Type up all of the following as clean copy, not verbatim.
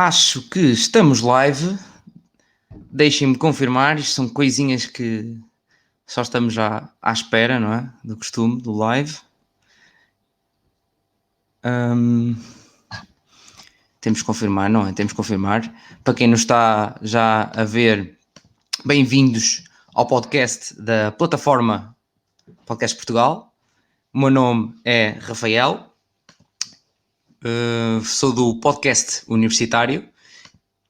Acho que estamos live. Deixem-me confirmar. Isto são coisinhas que só estamos já à espera, não é? Do costume, do live. Temos que confirmar, não é? Temos que confirmar. Para quem nos está já a ver, bem-vindos ao podcast da plataforma Podcast Portugal. O meu nome é Rafael. Sou do podcast universitário.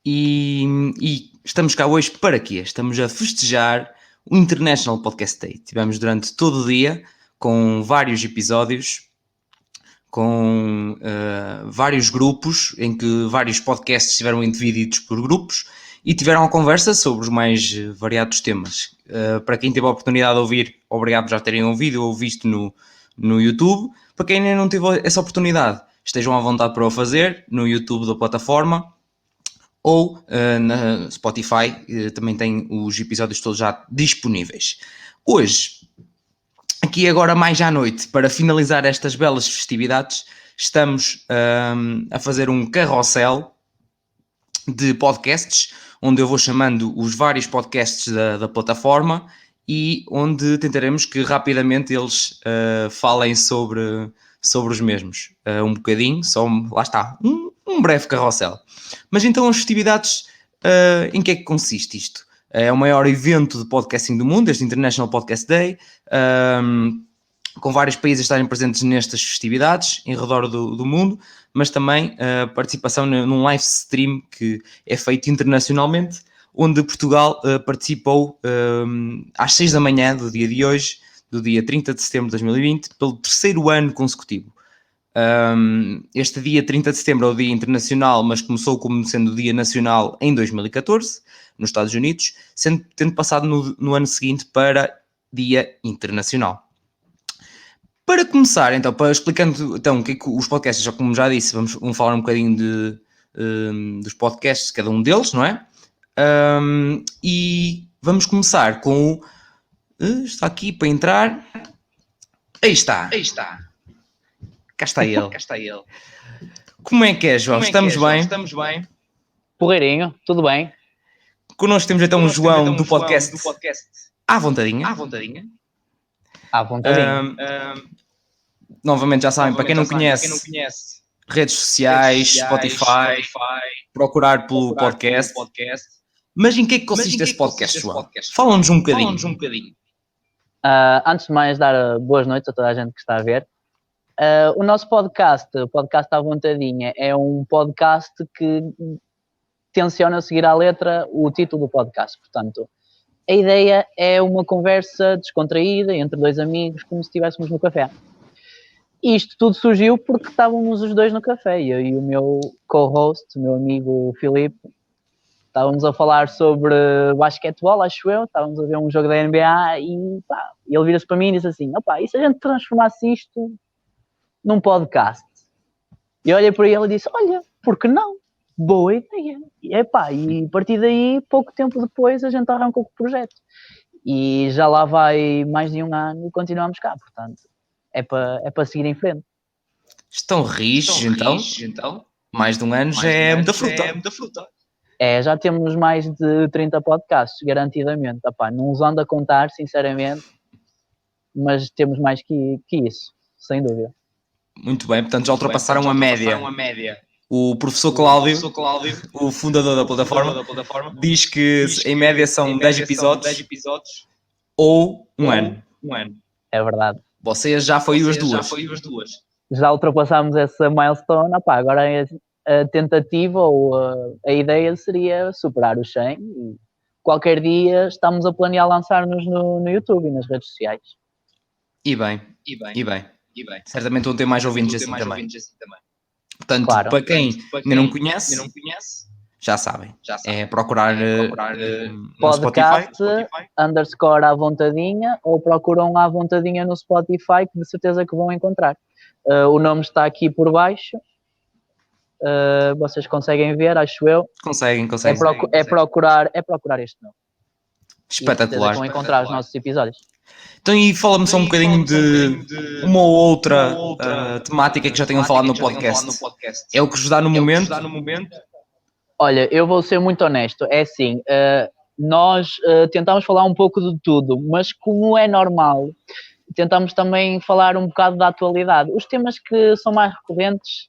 E estamos cá hoje para quê? Estamos a festejar o International Podcast Day. Tivemos durante todo o dia com vários episódios, com vários grupos, em que vários podcasts estiveram divididos por grupos e tiveram a conversa sobre os mais variados temas. Para quem teve a oportunidade de ouvir, obrigado por já terem ouvido ou visto no YouTube. Para quem ainda não teve essa oportunidade, estejam à vontade para o fazer no YouTube da plataforma. Ou na Spotify, também tem os episódios todos já disponíveis. Hoje, aqui agora mais à noite, para finalizar estas belas festividades, estamos a fazer um carrossel de podcasts, onde eu vou chamando os vários podcasts da plataforma e onde tentaremos que rapidamente eles falem sobre os mesmos. Um bocadinho, lá está, um breve carrossel. Mas então as festividades, em que é que consiste isto? É o maior evento de podcasting do mundo, este International Podcast Day, com vários países estarem presentes nestas festividades, em redor do mundo, mas também a participação num live stream que é feito internacionalmente, onde Portugal participou às 6 da manhã do dia de hoje, do dia 30 de setembro de 2020, pelo terceiro ano consecutivo. Este dia 30 de setembro é o dia internacional, mas começou como sendo o dia nacional em 2014, nos Estados Unidos, tendo passado no ano seguinte para dia internacional. Para começar, então, explicando então, o que é que os podcasts, já como já disse, vamos falar um bocadinho dos podcasts, cada um deles, não é? E vamos começar com o... está aqui para entrar. Aí está. Cá está ele. Como é que é, João? Estamos bem? Porreirinho, tudo bem? Connosco temos então o João do podcast À Vontadinha. À vontadinha. Novamente já sabem, para quem não conhece, redes sociais, Spotify, procurar pelo podcast. Mas em que é que consiste esse podcast, João? Fala-nos um bocadinho. Antes de mais, dar boas noites a toda a gente que está a ver. O nosso podcast, o podcast À Vontadinha, é um podcast que tenciona seguir à letra o título do podcast. Portanto, a ideia é uma conversa descontraída entre dois amigos, como se estivéssemos no café. Isto tudo surgiu porque estávamos os dois no café, eu e o meu co-host, o meu amigo Filipe. Estávamos a falar sobre basquetebol, acho eu, estávamos a ver um jogo da NBA e pá, ele vira-se para mim e diz assim, opá, e se a gente transformasse isto num podcast? E eu olhei para ele e disse, olha, por que não? Boa ideia. E a partir daí, pouco tempo depois, a gente arrancou com o projeto. E já lá vai mais de um ano e continuamos cá, portanto, é para seguir em frente. Estão rijos, então? Mais de um ano já é muita fruta. Já temos mais de 30 podcasts, garantidamente. Não os ando a contar, sinceramente, mas temos mais que isso, sem dúvida. Muito bem, portanto já ultrapassaram a média. O professor Cláudio, o fundador da plataforma, diz que em média são 10 episódios ou um ano. É verdade. Vocês já foi as duas. Já ultrapassámos essa milestone. Agora a tentativa ou a ideia seria superar os 100 e qualquer dia estamos a planear lançar-nos no YouTube e nas redes sociais. E bem. Certamente vão ter mais ouvintes assim também. Portanto, claro. para quem ainda não conhece, já sabem. É procurar no podcast Spotify. _ À Vontadinha, ou procuram À Vontadinha no Spotify, que de certeza que vão encontrar. O nome está aqui por baixo. Vocês conseguem ver, acho eu. Conseguem. É procurar este nome. Espetacular. E vão encontrar os nossos episódios. Então, e fala-me só um bocadinho de uma ou outra temática que já tenham falado no podcast. É o que vos dá no momento? Olha, eu vou ser muito honesto. É assim, nós tentamos falar um pouco de tudo, mas como é normal, tentamos também falar um bocado da atualidade. Os temas que são mais recorrentes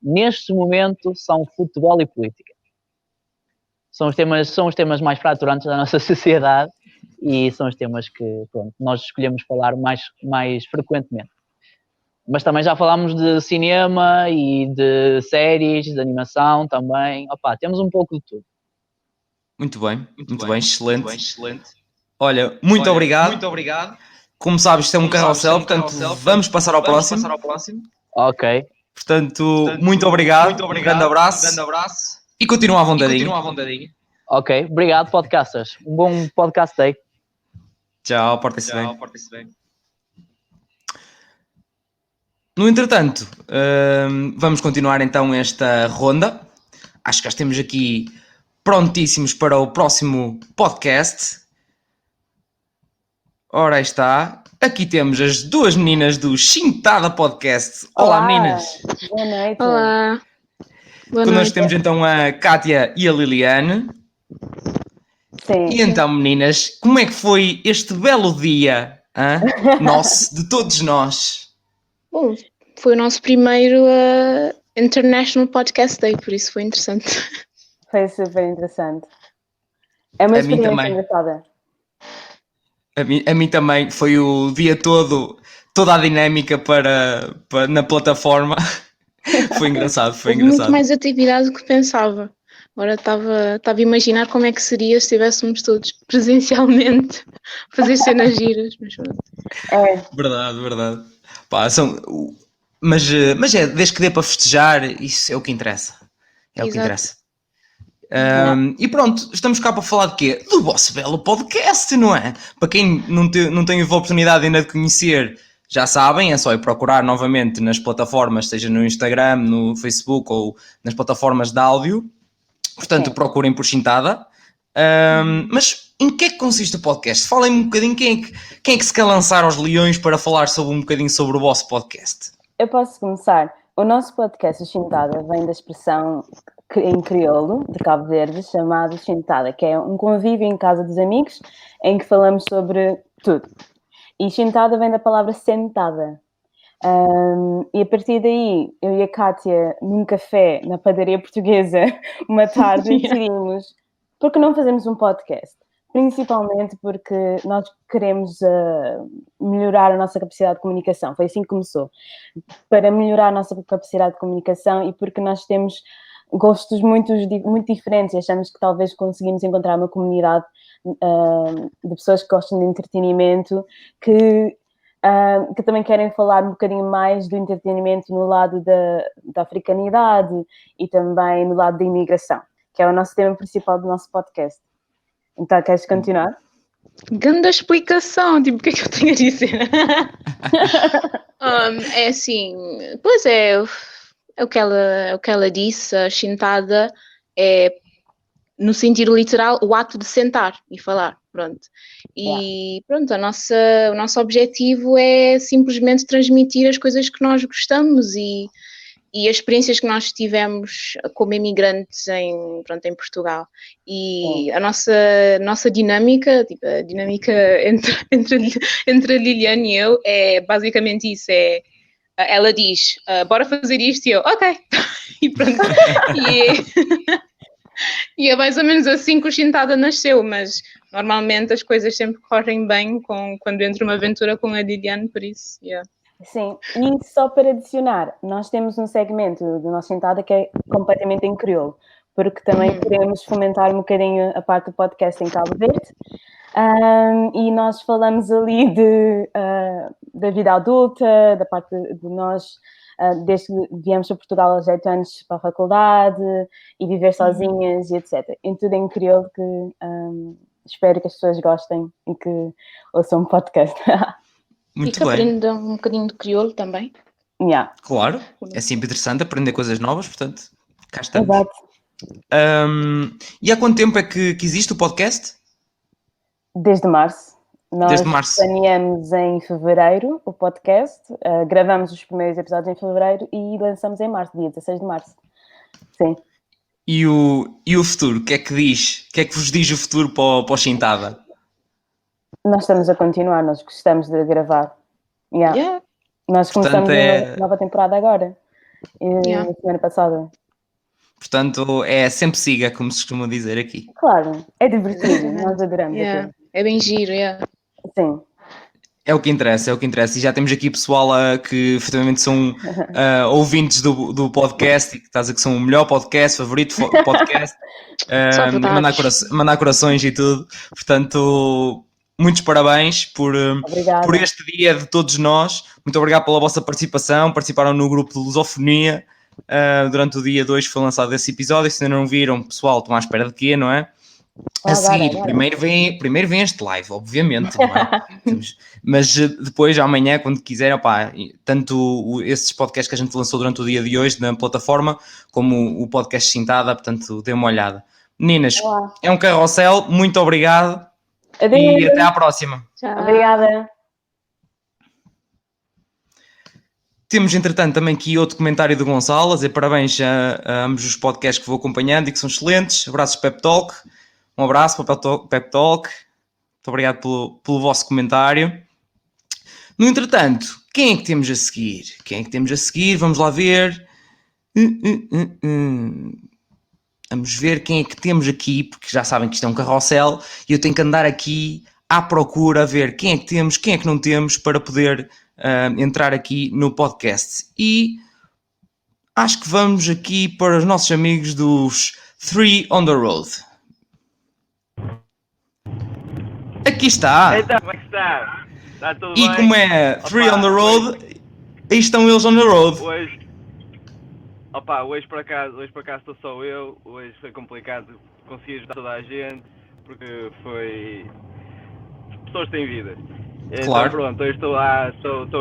neste momento são futebol e política. São os temas mais fraturantes da nossa sociedade e são os temas que pronto, nós escolhemos falar mais frequentemente. Mas também já falámos de cinema e de séries, de animação também. Opa, temos um pouco de tudo. Muito bem, excelente. Olha, muito obrigado. Como sabes, isto é um carrossel, portanto, vamos passar ao próximo. Ok. Portanto, muito obrigado, um grande abraço e continua à vontadinha. Ok, obrigado, podcasters. Um bom podcast day. Tchau, portem-se bem. No entretanto, vamos continuar então esta ronda. Acho que já estamos aqui prontíssimos para o próximo podcast. Ora, aí está. Aqui temos as duas meninas do Chintada Podcast. Olá, meninas. Boa noite. Olá. Boa Connosco noite. temos então a Kátia e a Liliane. Sim. E então, meninas, como é que foi este belo dia nosso, de todos nós? Bom, foi o nosso primeiro International Podcast Day, por isso foi interessante. Foi super interessante. É uma A mim experiência também. engraçada. A mim também foi o dia todo, toda a dinâmica para na plataforma. Foi engraçado. Houve muito mais atividade do que pensava. Agora estava a imaginar como é que seria se estivéssemos todos presencialmente a fazer cenas giras. Mas pronto. É, Verdade. Pá, mas é, desde que dê para festejar, isso é o que interessa. É o que Exato. interessa. E pronto, estamos cá para falar de quê? Do vosso belo podcast, não é? Para quem não teve a oportunidade ainda de conhecer, já sabem, é só ir procurar novamente nas plataformas, seja no Instagram, no Facebook ou nas plataformas de áudio. Portanto, Sim. procurem por Chintada. Mas em que é que consiste o podcast? Falem-me um bocadinho quem é que se quer lançar aos leões para falar sobre um bocadinho sobre o vosso podcast. eu posso começar. O nosso podcast, o Chintada, vem da expressão em crioulo, de Cabo Verde, chamado Chintada, que é um convívio em casa dos amigos, em que falamos sobre tudo. E Chintada vem da palavra sentada. E a partir daí, eu e a Kátia, num café, na padaria portuguesa, uma tarde, decidimos, por que não fazemos um podcast? Principalmente porque nós queremos melhorar a nossa capacidade de comunicação. Foi assim que começou. Para melhorar a nossa capacidade de comunicação e porque nós temos gostos muito diferentes e achamos que talvez conseguimos encontrar uma comunidade de pessoas que gostam de entretenimento, que também querem falar um bocadinho mais do entretenimento no lado da africanidade e também no lado da imigração, que é o nosso tema principal do nosso podcast. Então, queres continuar? Grande explicação, tipo, o que é que eu tenho a dizer? É assim, pois é o que ela disse, a Chintada é, no sentido literal, o ato de sentar e falar, pronto. E pronto, o nosso objetivo é simplesmente transmitir as coisas que nós gostamos e as experiências que nós tivemos como imigrantes em Portugal. E a nossa dinâmica, tipo, a dinâmica entre a Liliane e eu é basicamente isso, ela diz, bora fazer isto, e eu, ok, e pronto. E é mais ou menos assim que o Chintada nasceu, mas normalmente as coisas sempre correm bem quando entra uma aventura com a Liliane, por isso, yeah. Sim, e só para adicionar, nós temos um segmento do nosso Chintada que é completamente em crioulo, porque também queremos fomentar um bocadinho a parte do podcast em Cabo Verde, e nós falamos ali da vida adulta, da parte de nós, desde que viemos para Portugal aos 8 anos para a faculdade e viver sozinhas e etc. Em tudo em crioulo, que espero que as pessoas gostem e que ouçam um podcast. Muito e que bem. aprendam um bocadinho de crioulo também. Yeah. Claro, é sempre interessante aprender coisas novas, portanto, cá estamos. Exato. E há quanto tempo é que existe o podcast? Desde março. Nós Desde março. planeamos em fevereiro o podcast, gravamos os primeiros episódios em fevereiro e lançamos em março, dia 16 de março. Sim. E o futuro? O que é que diz? O que é que vos diz o futuro para o Chintada? Nós estamos a continuar, nós gostamos de gravar. Yeah. Nós começamos Portanto, uma nova temporada agora, Yeah. na semana passada. Portanto, é sempre siga, como se costuma dizer aqui. Claro, é divertido, nós adoramos Yeah. aquilo. É bem giro, yeah. Sim. É o que interessa, é o que interessa. E já temos aqui pessoal que efetivamente são ouvintes do podcast e que estás a que são o melhor podcast, favorito podcast. Só E verdades. mandar corações e tudo. Portanto, muitos parabéns por Obrigada. este dia de todos nós. Muito obrigado pela vossa participação. Participaram no grupo de Lusofonia. Durante o dia 2 foi lançado esse episódio. Se ainda não viram, pessoal, estão à espera de quê, não é? A seguir, agora. primeiro vem este live, obviamente, não é? Mas depois, amanhã, quando quiserem, opá, tanto esses podcasts que a gente lançou durante o dia de hoje na plataforma, como o podcast Chintada, portanto, dê uma olhada. Meninas, Olá. é um carrossel, muito obrigado Adeus. e até à próxima. Tchau. Obrigada. Temos, entretanto, também aqui outro comentário do Gonçalo, a dizer parabéns a ambos os podcasts que vou acompanhando e que são excelentes. Abraços Pep Talk. Um abraço para o Pep Talk. Muito obrigado pelo vosso comentário. No entretanto, quem é que temos a seguir? Vamos lá ver. Vamos ver quem é que temos aqui, porque já sabem que isto é um carrossel e eu tenho que andar aqui à procura a ver quem é que temos, quem é que não temos para poder entrar aqui no podcast. E acho que vamos aqui para os nossos amigos dos 3 on the Road. Aqui está. Então, como é que está? Está tudo E bem? como é 3 Opa, on the road, aí estão eles on the road. Hoje por acaso estou só eu. Hoje foi complicado conseguir ajudar toda a gente, porque pessoas têm vidas. Claro. Então pronto, hoje estou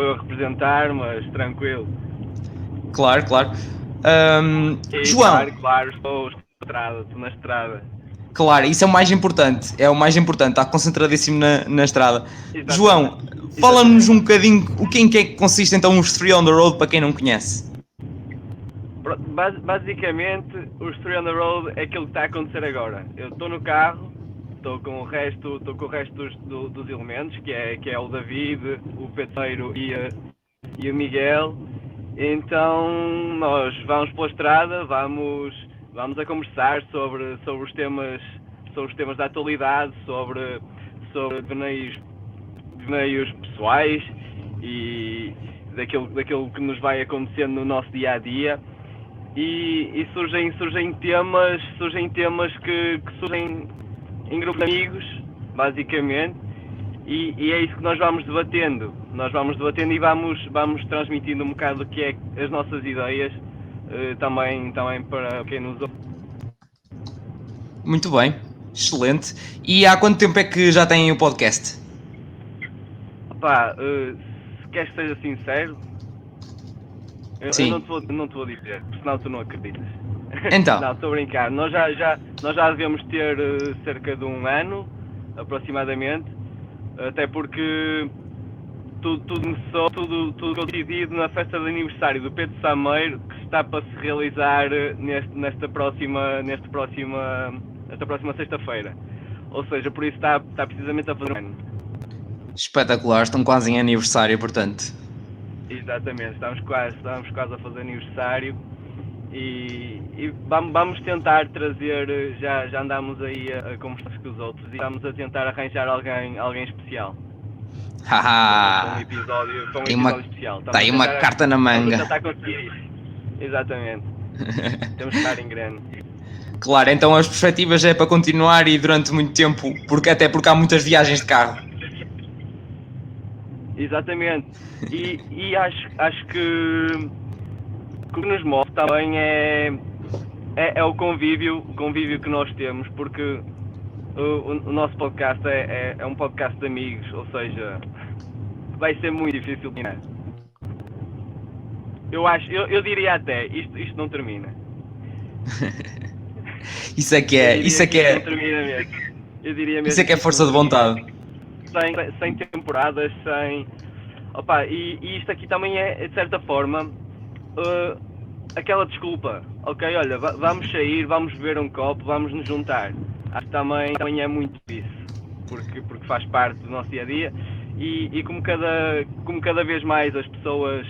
eu a representar, mas tranquilo. Claro. E, João. Claro, estou na estrada. Claro, isso é o mais importante. Está concentradíssimo na estrada. Exatamente. João, fala-nos um bocadinho o que é que consiste então os 3 on the road para quem não conhece. Basicamente, os 3 on the road é aquilo que está a acontecer agora. Eu estou no carro, estou com o resto dos elementos, que é o David, o Pedro e o Miguel. Então nós vamos pela estrada, vamos a conversar sobre os temas da atualidade, sobre devaneios pessoais e daquilo que nos vai acontecendo no nosso dia a dia. E surgem temas que surgem em grupos de amigos, basicamente, e é isso que nós vamos debatendo. E vamos transmitindo um bocado o que é as nossas ideias, também para quem nos ouve. Muito bem, excelente. E há quanto tempo é que já têm o podcast? Opá, se queres que seja sincero, eu não te vou dizer, porque senão tu não acreditas. Então. Não, estou a brincar. Nós já devemos ter cerca de um ano, aproximadamente, até porque tudo começou, tudo decidido na festa de aniversário do Pedro Sameiro, que está para se realizar nesta próxima sexta-feira. Ou seja, por isso está precisamente a fazer um ano. Espetacular, estão quase em aniversário, portanto. Exatamente, estamos quase a fazer aniversário e vamos tentar trazer, já andamos aí a conversar com os outros e estamos a tentar arranjar alguém especial. Haha! Com um episódio especial. Está aí uma carta na manga. Estamos a tentar conseguir isso. Exatamente. Temos que estar em grande. Claro, então as perspectivas é para continuar e durante muito tempo, porque há muitas viagens de carro. Exatamente. E acho que o que nos move também é o convívio que nós temos, porque o nosso podcast é um podcast de amigos, ou seja, vai ser muito difícil terminar. Eu diria até, isto não termina. Isso é que é. Não termina mesmo. Eu diria mesmo. Isso é que é força de vontade. Sem temporadas, sem... Opa, e isto aqui também é, de certa forma, aquela desculpa, ok, olha, vamos sair, vamos beber um copo, vamos nos juntar. Acho que também é muito isso, porque faz parte do nosso dia a dia e como cada vez mais as pessoas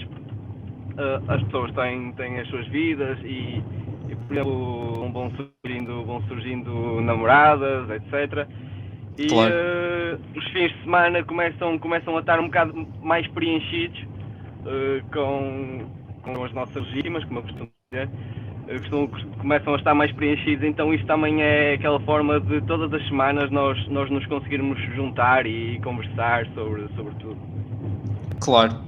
têm as suas vidas e por exemplo, vão surgindo namoradas, etc. E Claro. os fins de semana começam a estar um bocado mais preenchidos com as nossas legítimas, como eu costumo dizer, começam a estar mais preenchidos, então isso também é aquela forma de todas as semanas nós nos conseguirmos juntar e conversar sobre tudo. Claro.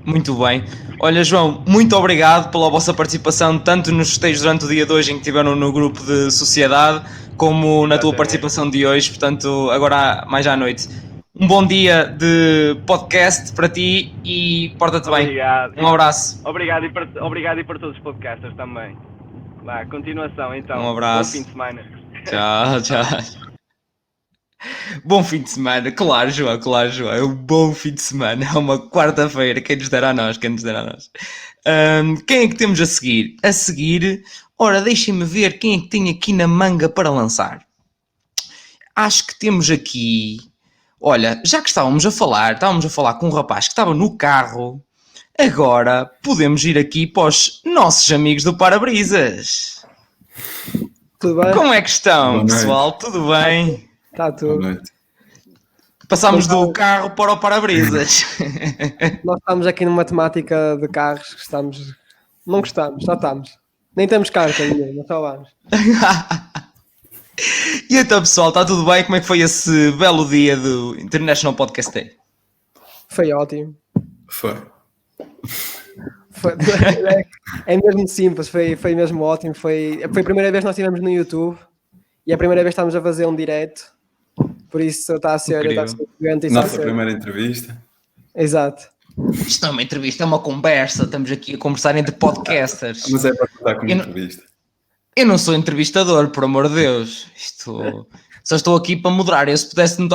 Muito bem. Olha, João, muito obrigado pela vossa participação, tanto nos festejos durante o dia de hoje em que estiveram no grupo de sociedade, como na tua participação de hoje, portanto, agora mais à noite. Um bom dia de podcast para ti e porta-te bem. Obrigado. Um abraço. Obrigado e para todos os podcasters também. Vá, continuação então. Um abraço. Bom fim de semana. Tchau. Bom fim de semana, claro, João, é um bom fim de semana, é uma quarta-feira, quem nos dera a nós. Quem é que temos a seguir? Ora, deixem-me ver quem é que tem aqui na manga para lançar. Acho que temos aqui, olha, já que estávamos a falar com um rapaz que estava no carro, agora podemos ir aqui para os nossos amigos do Para-Brisas. Tudo bem? Como é que estão, pessoal? Tudo bem? Está tudo. Passámos do carro para o para-brisas. Nós estamos aqui numa temática de carros que não gostamos, só estamos. Nem temos carta nenhuma, só vamos. E então, pessoal, está tudo bem? Como é que foi esse belo dia do International Podcast Day? Foi ótimo. Foi. É mesmo simples, foi mesmo ótimo. Foi a primeira vez que nós estivemos no YouTube e é a primeira vez que estamos a fazer um direto. Por isso está a ser gigante. Nossa primeira entrevista. Exato. Isto não é uma entrevista, é uma conversa. Estamos aqui a conversar entre podcasters. Mas é para contar como entrevista. Eu não sou entrevistador, por amor de Deus. Só estou aqui para moderar. Eu, se pudesse não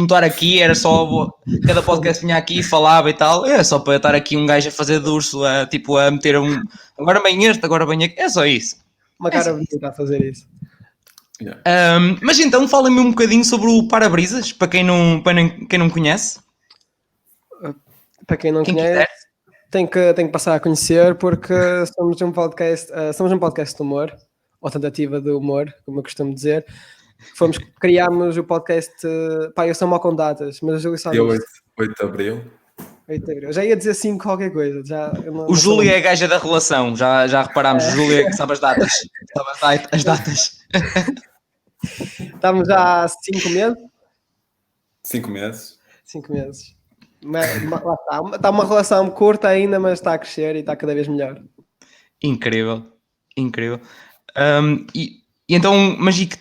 estar aqui, era só cada podcast vinha aqui e falava e tal. É só para estar aqui um gajo a fazer de urso, a meter agora vem este, agora vem aqui. É só isso. Uma cara bonita a fazer isso. Yeah. Mas então falem-me um bocadinho sobre o Para-Brisas, para quem não conhece. Para quem não conhece, tem que passar a conhecer, porque somos um podcast de humor, ou tentativa de humor, como eu costumo dizer. Criámos o podcast, eu sou mau com datas, mas eu sabe. 8 de Abril. 8 de Abril. Eu já ia dizer 5 qualquer coisa. O Júlio é a gaja da relação, já reparámos. O Júlio é que sabe as datas. Sabe as datas. Estamos já há 5 meses? 5 meses. 5 meses. Mas, lá está uma relação curta ainda, mas está a crescer e está cada vez melhor. Incrível. E então, mas e que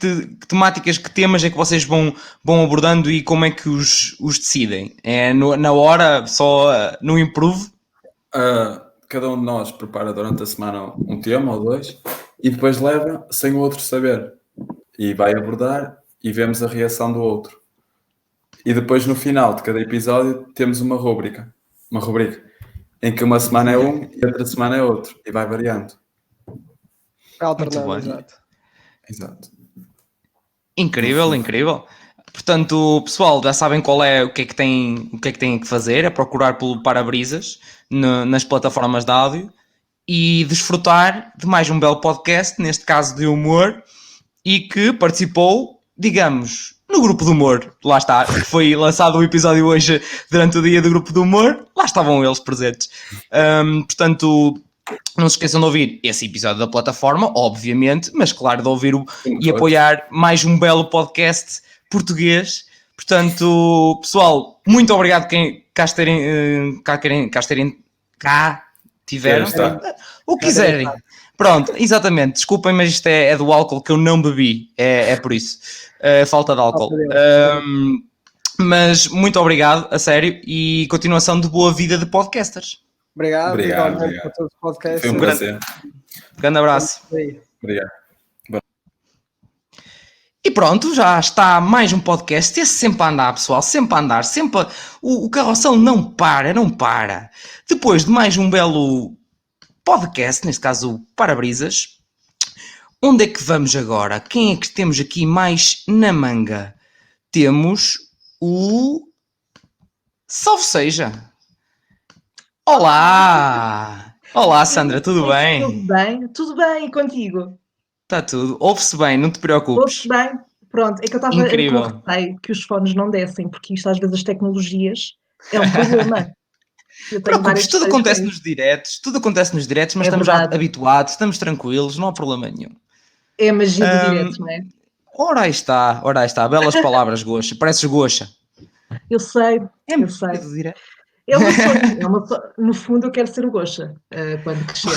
temáticas, que temas é que vocês vão abordando e como é que os decidem? É na hora, só no improve? Cada um de nós prepara durante a semana um tema ou dois e depois leva sem o outro saber. E vai abordar e vemos a reação do outro. E depois, no final de cada episódio, temos uma rubrica em que uma semana é um e outra semana é outro. E vai variando. Alternando, Exato. Incrível. Portanto, pessoal, já sabem o que é que têm que fazer, é procurar pelo Para-Brisas nas plataformas de áudio e desfrutar de mais um belo podcast, neste caso de humor, e que participou, digamos, no grupo de humor. Lá está, foi lançado o episódio hoje durante o dia do grupo de humor, lá estavam eles presentes. Portanto, não se esqueçam de ouvir esse episódio da plataforma, obviamente, mas claro, de ouvir e apoiar mais um belo podcast português. Portanto, pessoal, muito obrigado quem cá tiveram, o que quiserem. Pronto, exatamente, desculpem, mas isto é do álcool que eu não bebi, é por isso, falta de álcool. Mas muito obrigado, a sério, e continuação de boa vida de podcasters. Obrigado. Para todos os podcasts. Foi um prazer. Grande abraço. Obrigado. E pronto, já está mais um podcast. Esse sempre a andar, pessoal, sempre a andar, o carrossel não para. Depois de mais um belo podcast, neste caso o Parabrisas. Onde é que vamos agora? Quem é que temos aqui mais na manga? Temos o Salve Seja. Olá! Olá, Sandra, tudo bem? Tudo bem? Tudo bem, e contigo? Está tudo. Ouve-se bem, não te preocupes. Ouve-se bem? Pronto, é que eu estava Incrível. com receio que os fones não dessem, porque isto às vezes as tecnologias é um problema. Eu tenho Preocupes, vários tudo receios acontece com nos diretos, mas É estamos já verdade. habituados, estamos tranquilos, não há problema nenhum. É a magia do direto, não é? Ora aí está, belas palavras, Goxa, pareces Goxa. Eu sei, É eu sei. do direto. É o meu sonho, no fundo eu quero ser o Goxa, quando crescer.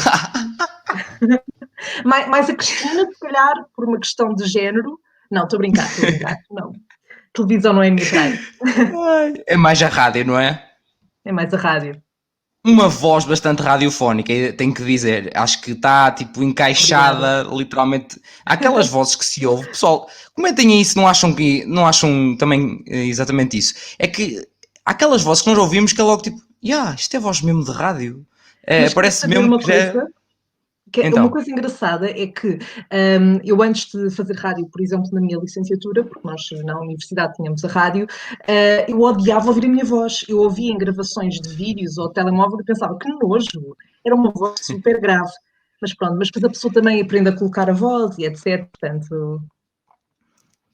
mais a Cristina, se calhar, por uma questão de género. Não, estou a brincar, não. Televisão não é a minha praia, É mais a rádio, não é? é mais a rádio. Uma voz bastante radiofónica, tenho que dizer. Acho que está tipo encaixada, literalmente. Há aquelas vozes que se ouve. Pessoal, comentem aí se não acham também exatamente isso. É que há aquelas vozes que nós ouvimos que é logo tipo, isto é voz mesmo de rádio. Mas Parece saber mesmo uma que já... coisa, Então. uma coisa engraçada é que eu antes de fazer rádio, por exemplo, na minha licenciatura, porque nós na universidade tínhamos a rádio, eu odiava ouvir a minha voz. Eu ouvia em gravações de vídeos ou telemóvel e pensava que nojo, era uma voz super grave. Mas pronto, mas depois a pessoa também aprende a colocar a voz e etc. Portanto,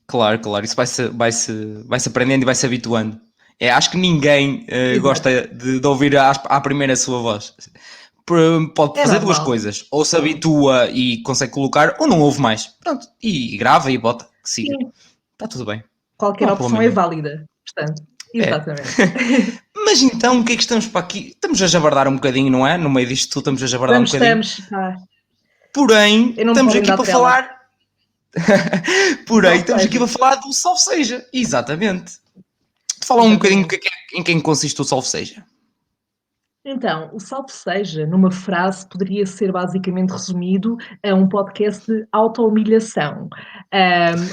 Claro, isso vai-se aprendendo e vai-se habituando. Acho que ninguém gosta de ouvir à primeira a sua voz. Pode É fazer normal. duas coisas. Ou se habitua e consegue colocar, ou não ouve mais. Pronto. E grava e bota. Que siga. Sim. Está tudo bem. Qualquer Não há opção problema é válida. Portanto, exatamente. Mas então, o que é que estamos para aqui? Estamos a jabardar um bocadinho, não é? No meio disto tudo, estamos a jabardar um bocadinho. Porém, Eu não estamos podem aqui dar para trela. falar... Porém, Salve estamos aqui seja. para falar do Salve Seja. Exatamente. Fala um bocadinho em quem consiste o Salve Seja. Então, o Salve Seja, numa frase, poderia ser basicamente resumido a um podcast de auto-humilhação,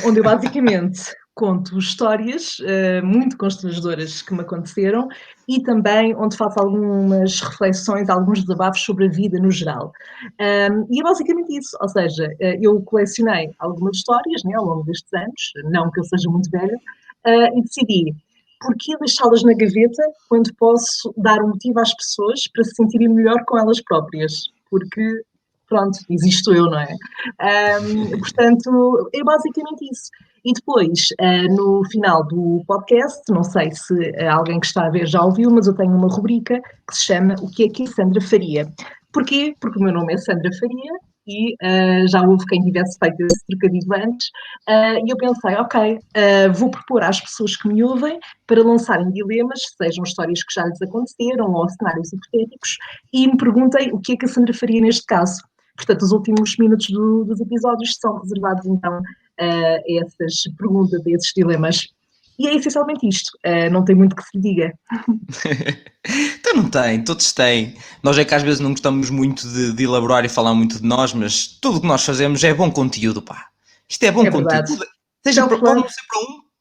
onde eu basicamente conto histórias muito constrangedoras que me aconteceram e também onde faço algumas reflexões, alguns desabafos sobre a vida no geral. E é basicamente isso, ou seja, eu colecionei algumas histórias, né, ao longo destes anos, não que eu seja muito velha, e decidi porquê deixá-las na gaveta quando posso dar um motivo às pessoas para se sentirem melhor com elas próprias? Porque, pronto, existo eu, não é? Portanto, é basicamente isso. E depois, no final do podcast, não sei se alguém que está a ver já ouviu, mas eu tenho uma rubrica que se chama O que é que a Sandra faria? Porquê? Porque o meu nome é Sandra Faria e já houve quem tivesse feito esse trocadilho antes, e eu pensei, ok, vou propor às pessoas que me ouvem para lançarem dilemas, sejam histórias que já lhes aconteceram ou cenários hipotéticos, e me perguntem o que é que a Sandra faria neste caso. Portanto, os últimos minutos dos episódios são reservados, então, a essas perguntas, a esses dilemas. E é essencialmente isto, não tem muito que se lhe diga. Então não tem, todos têm. Nós é que às vezes não gostamos muito de elaborar e falar muito de nós, mas tudo o que nós fazemos é bom conteúdo, pá. Isto é bom conteúdo. Verdade.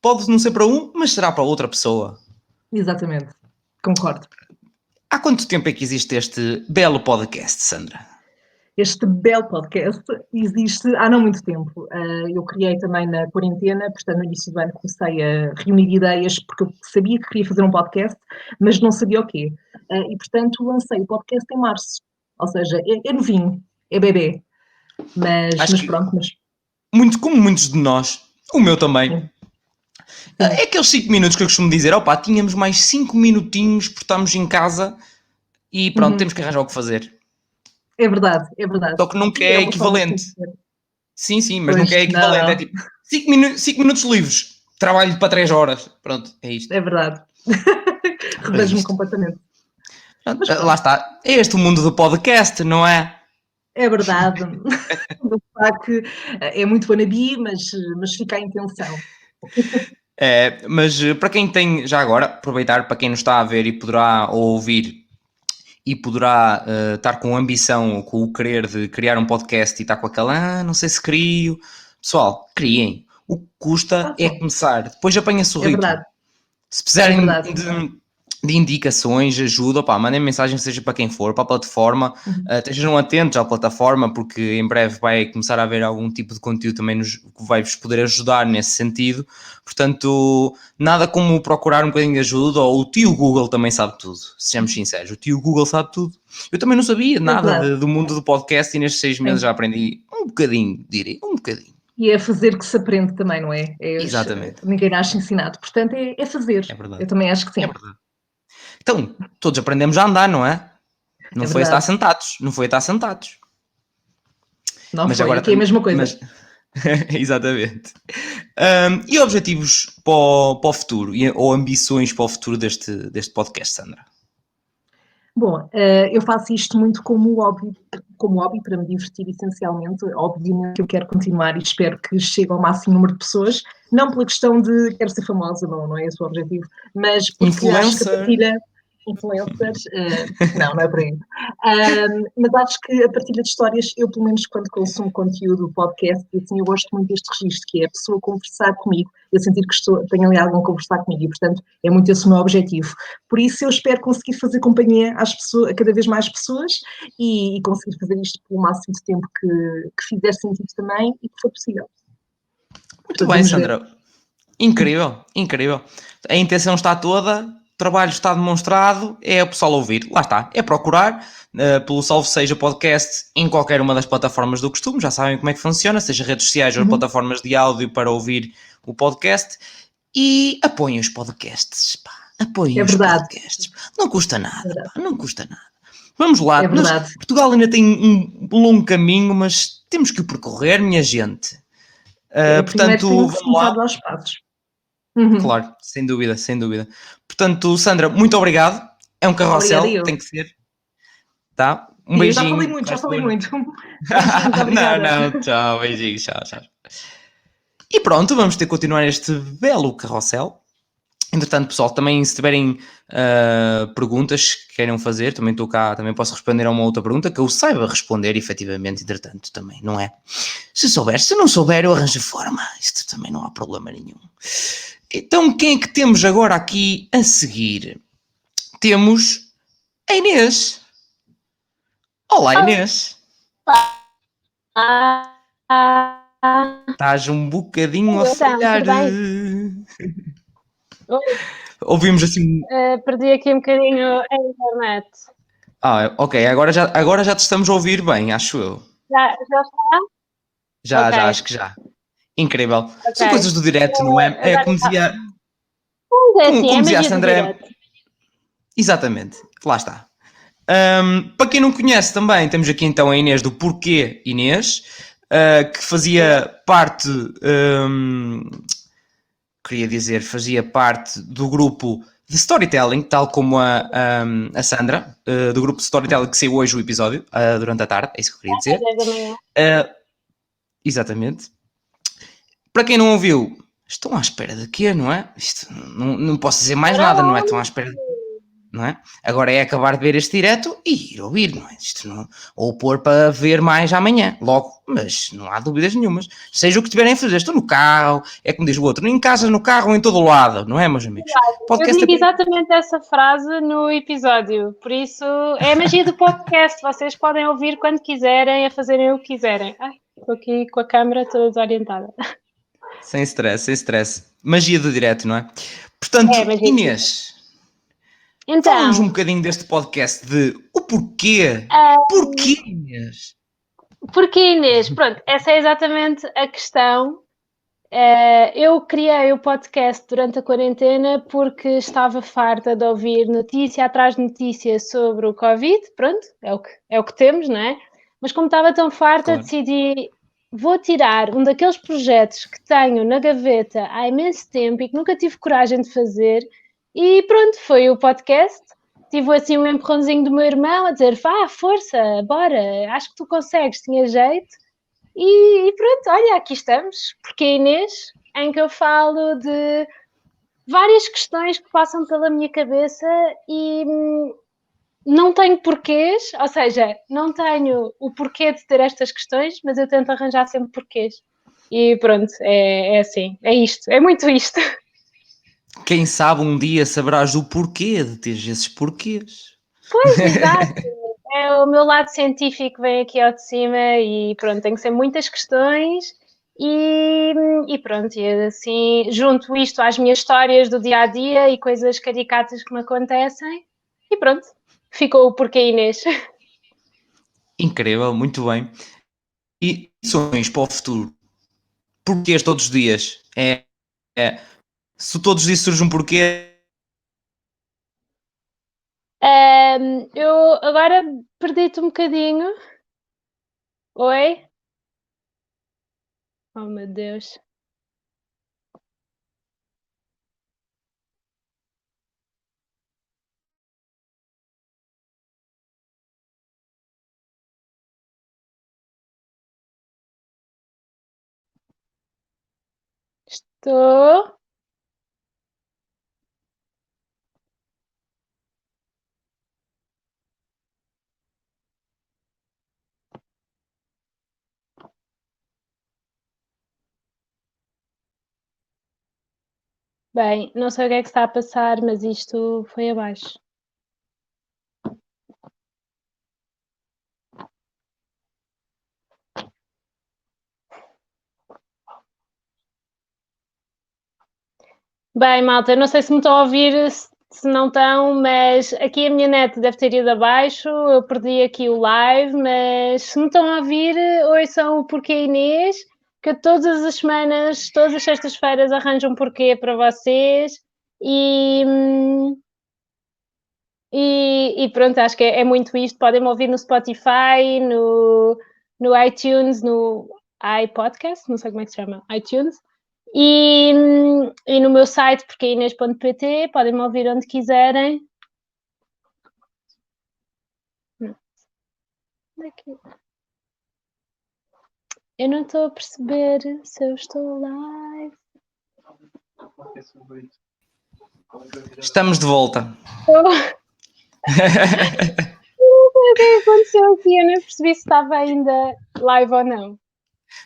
Pode não ser para um, mas será para outra pessoa. Exatamente, concordo. Há quanto tempo é que existe este belo podcast, Sandra? Este belo podcast existe há não muito tempo. Eu criei também na quarentena, portanto, no início do ano comecei a reunir ideias, porque eu sabia que queria fazer um podcast, mas não sabia o quê. E, portanto, lancei o podcast em março. Ou seja, é novinho, é bebê. Mas pronto, muito como muitos de nós, o meu também. É aqueles 5 minutos que eu costumo dizer, opá, tínhamos mais 5 minutinhos porque estamos em casa e pronto, temos que arranjar o que fazer. É verdade, é verdade. Só que nunca é equivalente. Sim, mas Pois, nunca é equivalente. não. É tipo 5 minutos livres, trabalho para 3 horas. Pronto, é isto. É verdade. Revejo-me completamente. Lá está. É este o mundo do podcast, não é? É verdade. O facto é muito wannabe, mas fica a intenção. Mas para quem tem, já agora, aproveitar para quem nos está a ver e poderá ouvir e poderá estar com ambição, com o querer de criar um podcast e estar com aquela, não sei se crio. Pessoal, criem. O que custa é começar. Depois apanha-se o ritmo. Verdade. Se precisarem de indicações, ajuda, opá, mandem mensagem, seja para quem for, para a plataforma, estejam atentos à plataforma, porque em breve vai começar a haver algum tipo de conteúdo também que vai-vos poder ajudar nesse sentido. Portanto, nada como procurar um bocadinho de ajuda, ou o tio Google também sabe tudo, sejamos sinceros, o tio Google sabe tudo. Eu também não sabia nada do mundo do podcast e nestes 6 meses já aprendi um bocadinho, direi, um bocadinho. E é fazer que se aprende também, não é? Exatamente. Ninguém nasce ensinado. Portanto, é fazer. É verdade. Eu também acho que sim. É verdade. Então, todos aprendemos a andar, não é? Não foi estar sentados. Não foi estar sentados. Não mas foi, agora aqui é a mesma coisa. Exatamente. E objetivos para o futuro? Ou ambições para o futuro deste podcast, Sandra? Bom, eu faço isto muito como hobby para me divertir essencialmente. Obviamente que eu quero continuar e espero que chegue ao máximo número de pessoas, não pela questão de quero ser famosa, não é esse o objetivo, mas porque acho que a partilha... Influencers, não é por aí. Mas acho que a partilha de histórias, eu pelo menos quando consumo conteúdo, podcast, assim, eu gosto muito deste registro, que é a pessoa conversar comigo, eu sentir que tenho ali alguém a conversar comigo e, portanto, é muito esse o meu objetivo. Por isso eu espero conseguir fazer companhia às pessoas, a cada vez mais pessoas e conseguir fazer isto pelo máximo de tempo que fizer sentido também e que for possível. Muito bem, Sandra. Incrível, incrível. A intenção está toda... O trabalho está demonstrado, é o pessoal ouvir. Lá está, é procurar pelo Salve Seja Podcast em qualquer uma das plataformas do costume, já sabem como é que funciona, seja redes sociais ou plataformas de áudio para ouvir o podcast. E apoiem os podcasts, pá. Apoiem os podcasts. Não custa nada, pá. Não custa nada. Vamos lá. Portugal ainda tem um longo caminho, mas temos que o percorrer, minha gente. Portanto, vamos lá. Aos passos. Claro, sem dúvida, sem dúvida. Portanto, Sandra, muito obrigado. É um carrossel, tem que ser. Tá? Um beijinho. Já falei muito. Não, tchau, beijinho, tchau. E pronto, vamos ter que continuar este belo carrossel. Entretanto, pessoal, também se tiverem perguntas que queiram fazer, também estou cá, também posso responder a uma outra pergunta que eu saiba responder, efetivamente, entretanto, também, não é? Se não souber, eu arranjo forma. Isto também não há problema nenhum. Então, quem é que temos agora aqui a seguir? Temos a Inês. Olá, Inês. Estás um bocadinho a falhar. Ouvimos assim... perdi aqui um bocadinho a internet. Ok. Agora já te estamos a ouvir bem, acho eu. Já está? Já, acho que já. Incrível. Okay. São coisas do direto, não é? É como dizia... Como dizia a Sandra... Exatamente. Lá está. Para quem não conhece também, temos aqui então a Inês do Porquê Inês, que fazia parte... fazia parte do grupo de Storytelling, tal como a Sandra, do grupo de Storytelling que saiu hoje o episódio, durante a tarde, é isso que eu queria dizer. Exatamente. Para quem não ouviu, estão à espera de quê, não é? Isto, não posso dizer mais nada, não é? Estão à espera de... Não é? Agora é acabar de ver este direto e ir ouvir, não é? Isto não... Ou pôr para ver mais amanhã, logo, mas não há dúvidas nenhumas. Seja o que tiverem a fazer, estou no carro, é como diz o outro, em casa, no carro, em todo o lado, não é, meus amigos? Eu digo exatamente essa frase no episódio, por isso é a magia do podcast, vocês podem ouvir quando quiserem, a fazerem o que quiserem. Ai, estou aqui com a câmera toda desorientada. Sem stress. Magia do direto, não é? Portanto, Inês... Então, falamos um bocadinho deste podcast de o porquê. Porquê, Inês? Porquê, Inês? Pronto, essa é exatamente a questão. Eu criei o podcast durante a quarentena porque estava farta de ouvir notícia atrás de notícia sobre o Covid. Pronto, é o que temos, não é? Mas como estava tão farta, decidi... Vou tirar um daqueles projetos que tenho na gaveta há imenso tempo e que nunca tive coragem de fazer. E pronto, foi o podcast. Tive assim um empurrãozinho do meu irmão a dizer, vá, força, bora, acho que tu consegues, tinha jeito. E pronto, olha, aqui estamos. Porque Inês, em que eu falo de várias questões que passam pela minha cabeça e não tenho porquês, ou seja, não tenho o porquê de ter estas questões, mas eu tento arranjar sempre porquês. E pronto, é assim, é isto, é muito isto. Quem sabe um dia saberás o porquê de teres esses porquês. Pois, exato. É, o meu lado científico vem aqui ao de cima e pronto, tem que ser muitas questões e pronto, e assim junto isto às minhas histórias do dia a dia e coisas caricatas que me acontecem e pronto, ficou o porquê Inês. Incrível, muito bem. E sonhos para o futuro? Porquês todos os dias? Se todos os dias surge um porquê. Eu agora perdi-te um bocadinho. Oi? Oh meu Deus. Estou. Bem, não sei o que é que está a passar, mas isto foi abaixo. Bem, malta, eu não sei se me estão a ouvir, se não estão, mas aqui a minha net deve ter ido abaixo, eu perdi aqui o live, mas se me estão a ouvir, ouçam o Porquê Inês, que eu todas as semanas, todas as sextas-feiras arranjo um porquê para vocês e pronto, acho que é muito isto, podem-me ouvir no Spotify, no iTunes, no iPodcast, não sei como é que se chama, iTunes, e no meu site, porqueinês.pt, podem me ouvir onde quiserem. Eu não estou a perceber se eu estou live. Estamos de volta. O que aconteceu aqui? Eu não percebi se estava ainda live ou não.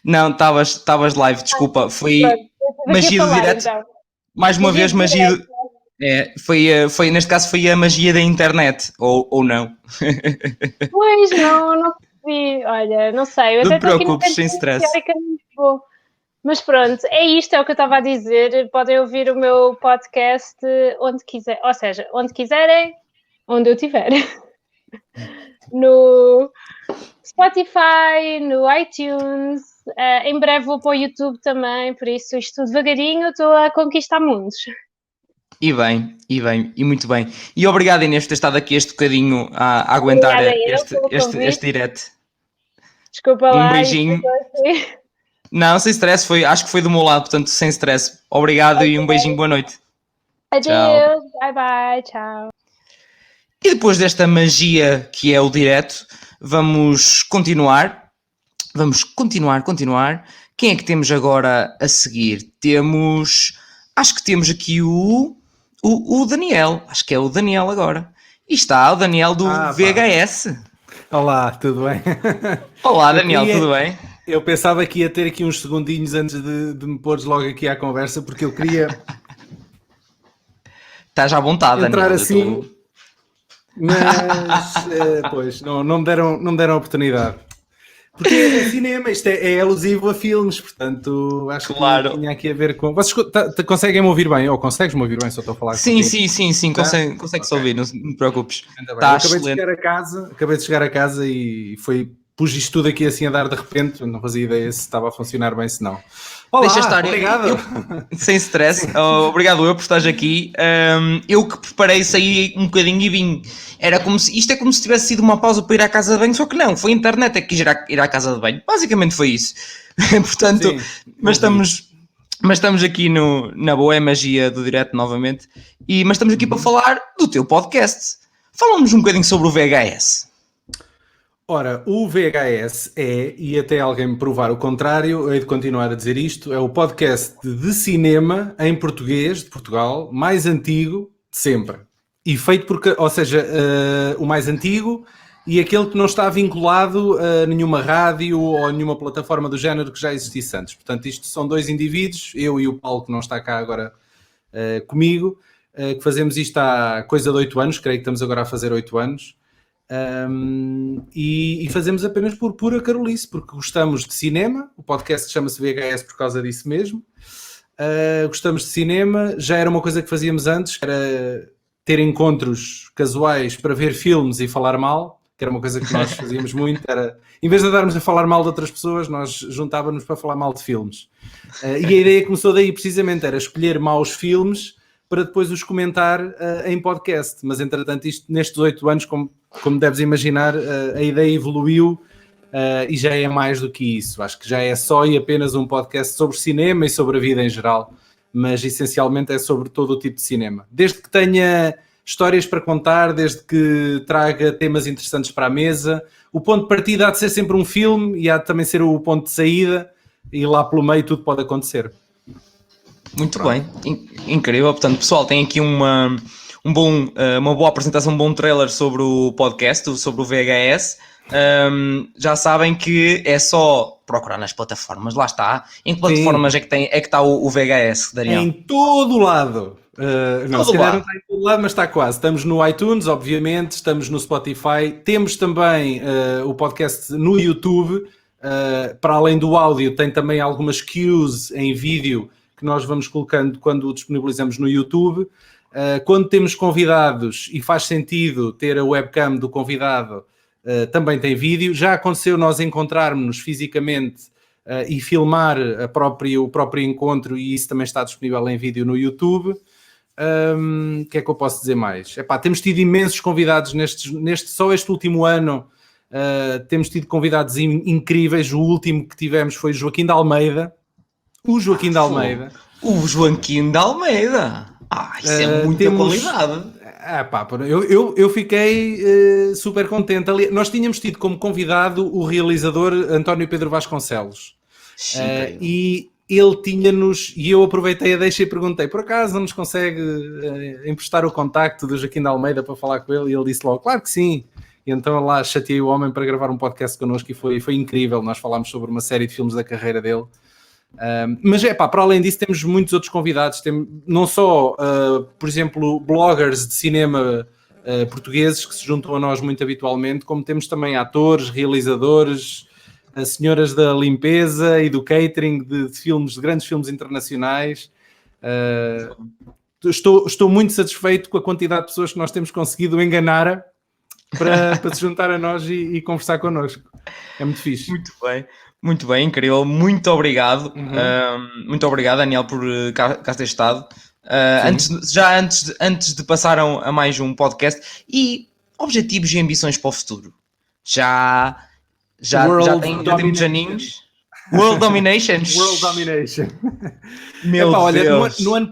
Não, estavas live, desculpa. Foi magia do direto. Então. Mais uma vez, magia do... foi, neste caso foi a magia da internet, ou não? Pois, não percebi. Olha, não sei. Eu Não te até estou aqui no preocupes, sem stress. Mas pronto, é isto, é o que eu estava a dizer. Podem ouvir o meu podcast onde quiser, ou seja, onde quiserem, onde eu estiver. No Spotify, no iTunes, em breve vou para o YouTube também, por isso isto devagarinho eu estou a conquistar mundos. E bem, e muito bem. E obrigado, Inês, por ter estado aqui este bocadinho a aguentar este direto. Desculpa lá. Um beijinho. Não, sem stress, acho que foi do meu lado, portanto, sem stress. Obrigado e um beijinho, boa noite. Adeus, bye bye, tchau. E depois desta magia que é o direto, vamos continuar. Quem é que temos agora a seguir? Acho que temos aqui o Daniel. Acho que é o Daniel agora. E está o Daniel do VHS. Olá, tudo bem? Olá, Daniel, tudo bem? Eu pensava que ia ter aqui uns segundinhos antes de me pôres logo aqui à conversa, porque eu queria... Estás à vontade, entrar Daniel. Assim, mas, pois, não me deram oportunidade. Porque é cinema, isto é alusivo a filmes, portanto, acho que tinha aqui a ver com... Vocês conseguem-me ouvir bem? Ou consegues-me ouvir bem se eu estou a falar Sim, tá? consegue-se ouvir, não te preocupes. Tá, acabei de chegar a casa e pus isto tudo aqui assim a dar de repente, não fazia ideia se estava a funcionar bem, se não. Olá, deixa estar, obrigado. Sem stress, obrigado eu por estares aqui. Eu que preparei, saí um bocadinho e vim. Isto é como se tivesse sido uma pausa para ir à casa de banho, só que não, foi a internet que quis ir à casa de banho. Basicamente foi isso. Portanto, sim, mas estamos aqui na boa magia do direto novamente. Mas estamos aqui para falar do teu podcast. Fala-nos um bocadinho sobre o VHS. Ora, o VHS e até alguém me provar o contrário, eu hei de continuar a dizer isto, é o podcast de cinema em português de Portugal mais antigo de sempre. E feito o mais antigo e aquele que não está vinculado a nenhuma rádio ou a nenhuma plataforma do género que já existisse antes. Portanto, isto são dois indivíduos, eu e o Paulo, que não está cá agora comigo, que fazemos isto há coisa de 8 anos, creio que estamos agora a fazer 8 anos, e fazemos apenas por pura carolice, porque gostamos de cinema, o podcast chama-se VHS por causa disso mesmo, gostamos de cinema, já era uma coisa que fazíamos antes, que era ter encontros casuais para ver filmes e falar mal, que era uma coisa que nós fazíamos muito, era, em vez de andarmos a falar mal de outras pessoas, nós juntávamos para falar mal de filmes. E a ideia começou daí precisamente, era escolher maus filmes para depois os comentar em podcast. Mas, entretanto, isto nestes 8 anos, como deves imaginar, a ideia evoluiu e já é mais do que isso. Acho que já é só e apenas um podcast sobre cinema e sobre a vida em geral, mas essencialmente é sobre todo o tipo de cinema. Desde que tenha histórias para contar, desde que traga temas interessantes para a mesa. O ponto de partida há de ser sempre um filme e há de também ser o ponto de saída, e lá pelo meio tudo pode acontecer. Muito bem, incrível. Portanto, pessoal, tem aqui uma boa apresentação, um bom trailer sobre o podcast, sobre o VHS. Já sabem que é só procurar nas plataformas, lá está. Em que plataformas é que está o VHS, Daniel? Em todo o lado. Não, se calhar não está em todo lado, mas está quase. Estamos no iTunes, obviamente, estamos no Spotify, temos também o podcast no YouTube. Para além do áudio, tem também algumas cues em vídeo que nós vamos colocando quando o disponibilizamos no YouTube. Quando temos convidados e faz sentido ter a webcam do convidado, também tem vídeo. Já aconteceu nós encontrarmos-nos fisicamente e filmar o próprio encontro, e isso também está disponível em vídeo no YouTube. O que é que eu posso dizer mais? Temos tido imensos convidados só este último ano. Temos tido convidados incríveis. O último que tivemos foi Joaquim de Almeida. O Joaquim de Almeida. Isso é muita qualidade. Eu fiquei super contente. Nós tínhamos tido como convidado o realizador António Pedro Vasconcelos. E ele tinha-nos, e eu aproveitei a deixa e perguntei, por acaso não nos consegue emprestar o contacto do Joaquim de Almeida para falar com ele? E ele disse logo, claro que sim. E então lá chateei o homem para gravar um podcast connosco, e foi incrível. Nós falámos sobre uma série de filmes da carreira dele. Mas para além disso temos muitos outros convidados, não só por exemplo bloggers de cinema portugueses que se juntam a nós muito habitualmente, como temos também atores, realizadores, senhoras da limpeza e do catering de filmes, de grandes filmes internacionais. Estou muito satisfeito com a quantidade de pessoas que nós temos conseguido enganar para se juntar a nós e conversar connosco. É muito fixe. Muito bem, incrível. Muito obrigado. Muito obrigado, Daniel, por cá ter estado. Antes de passar a mais um podcast, e objetivos e ambições para o futuro. Já temos aninhos. World Domination. Meu Deus. No ano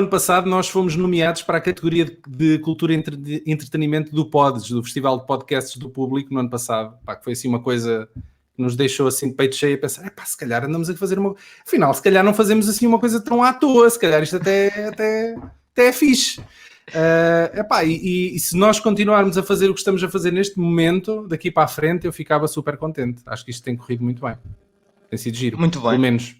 passado nós fomos nomeados para a categoria de cultura e entretenimento do Pods, do Festival de Podcasts do Público, no ano passado. Que foi assim uma coisa que nos deixou assim de peito cheio a pensar, se calhar andamos a fazer uma... Afinal, se calhar não fazemos assim uma coisa tão à toa, se calhar isto até é fixe. E se nós continuarmos a fazer o que estamos a fazer neste momento, daqui para a frente, eu ficava super contente. Acho que isto tem corrido muito bem. Tem sido giro. Muito bem. Pelo menos.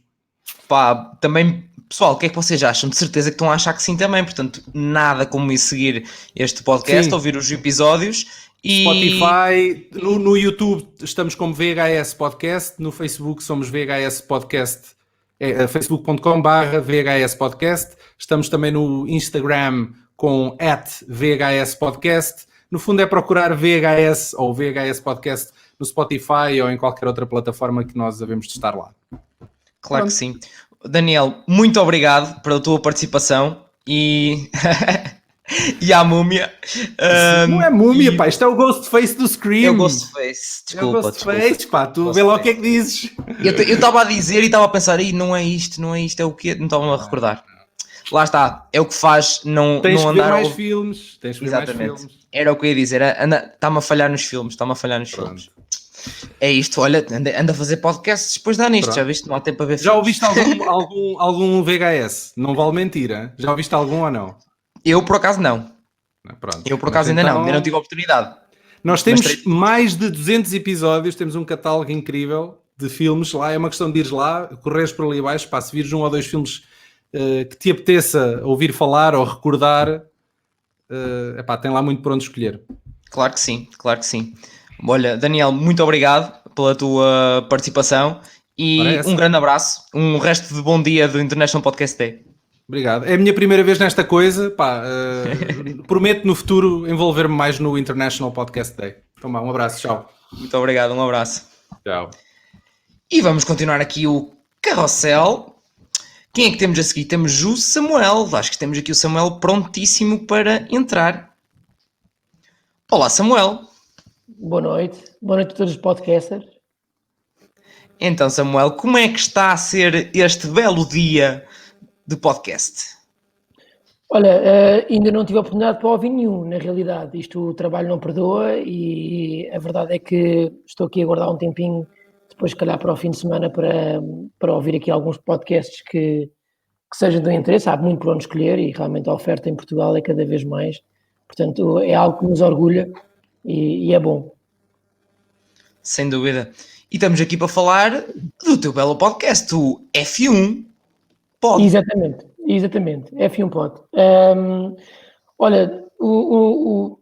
Também, pessoal, o que é que vocês acham? De certeza que estão a achar que sim também. Portanto, nada como ir seguir este podcast, ouvir os episódios. Spotify, no YouTube estamos como VHS Podcast, no Facebook somos VHS Podcast, facebook.com/VHS Podcast. Estamos também no Instagram com @VHS Podcast. No fundo é procurar VHS ou VHS Podcast no Spotify ou em qualquer outra plataforma que nós devemos de estar lá. Claro que sim. Daniel, muito obrigado pela tua participação e à múmia. Não é múmia, isto é o Ghostface do Scream. É o Ghostface, desculpa. É o Ghostface, tu vê lá o que é que dizes. Eu estava a dizer e estava a pensar, não é isto, é o quê? Não estava a recordar. Lá está, é o que faz não andar... mais filmes. Tens de ver mais filmes. Era o que eu ia dizer, está-me a falhar nos filmes, filmes. É isto, olha, anda a fazer podcasts depois dá nisto, já viste? Não há tempo a ver filmes. Já ouviste algum VHS? Não vale mentira. Já ouviste algum ou não? Eu por acaso não. Pronto. Eu por acaso ainda não tive a oportunidade. Nós temos mais de 200 episódios, temos um catálogo incrível de filmes lá. É uma questão de ires lá, correres por ali abaixo, se vires um ou dois filmes que te apeteça ouvir falar ou recordar, tem lá muito por onde escolher. Claro que sim, claro que sim. Olha, Daniel, muito obrigado pela tua participação e um grande abraço, um resto de bom dia do International Podcast Day. Obrigado. É a minha primeira vez nesta coisa. Prometo no futuro envolver-me mais no International Podcast Day. Então, um abraço, tchau. Muito obrigado, um abraço. Tchau. E vamos continuar aqui o carrossel. Quem é que temos a seguir? Temos o Samuel. Acho que temos aqui o Samuel prontíssimo para entrar. Olá, Samuel. Boa noite a todos os podcasters. Então, Samuel, como é que está a ser este belo dia de podcast? Olha, ainda não tive a oportunidade para ouvir nenhum, na realidade. O trabalho não perdoa e a verdade é que estou aqui a aguardar um tempinho, depois se calhar para o fim de semana, para ouvir aqui alguns podcasts que sejam do interesse. Há muito por onde escolher e realmente a oferta em Portugal é cada vez mais. Portanto, é algo que nos orgulha e é bom. Sem dúvida. E estamos aqui para falar do teu belo podcast, o F1 Pod. Exatamente. F1 Pod. Olha, o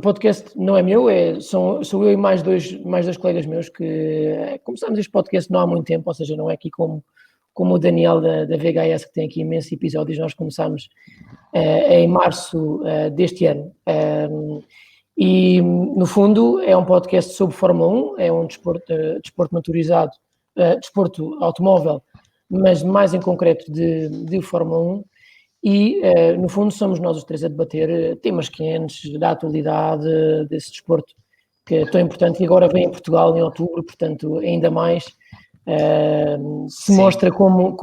podcast não é meu, sou eu e mais dois colegas meus que começámos este podcast não há muito tempo, ou seja, não é aqui como o Daniel da VHS, que tem aqui imensos episódios. Nós começámos em março deste ano. E, no fundo, é um podcast sobre Fórmula 1, é um desporto motorizado, desporto automóvel, mas mais em concreto de Fórmula 1. E, no fundo, somos nós os três a debater temas quentes da atualidade desse desporto, que é tão importante e agora vem em Portugal em outubro, portanto, ainda mais se mostra como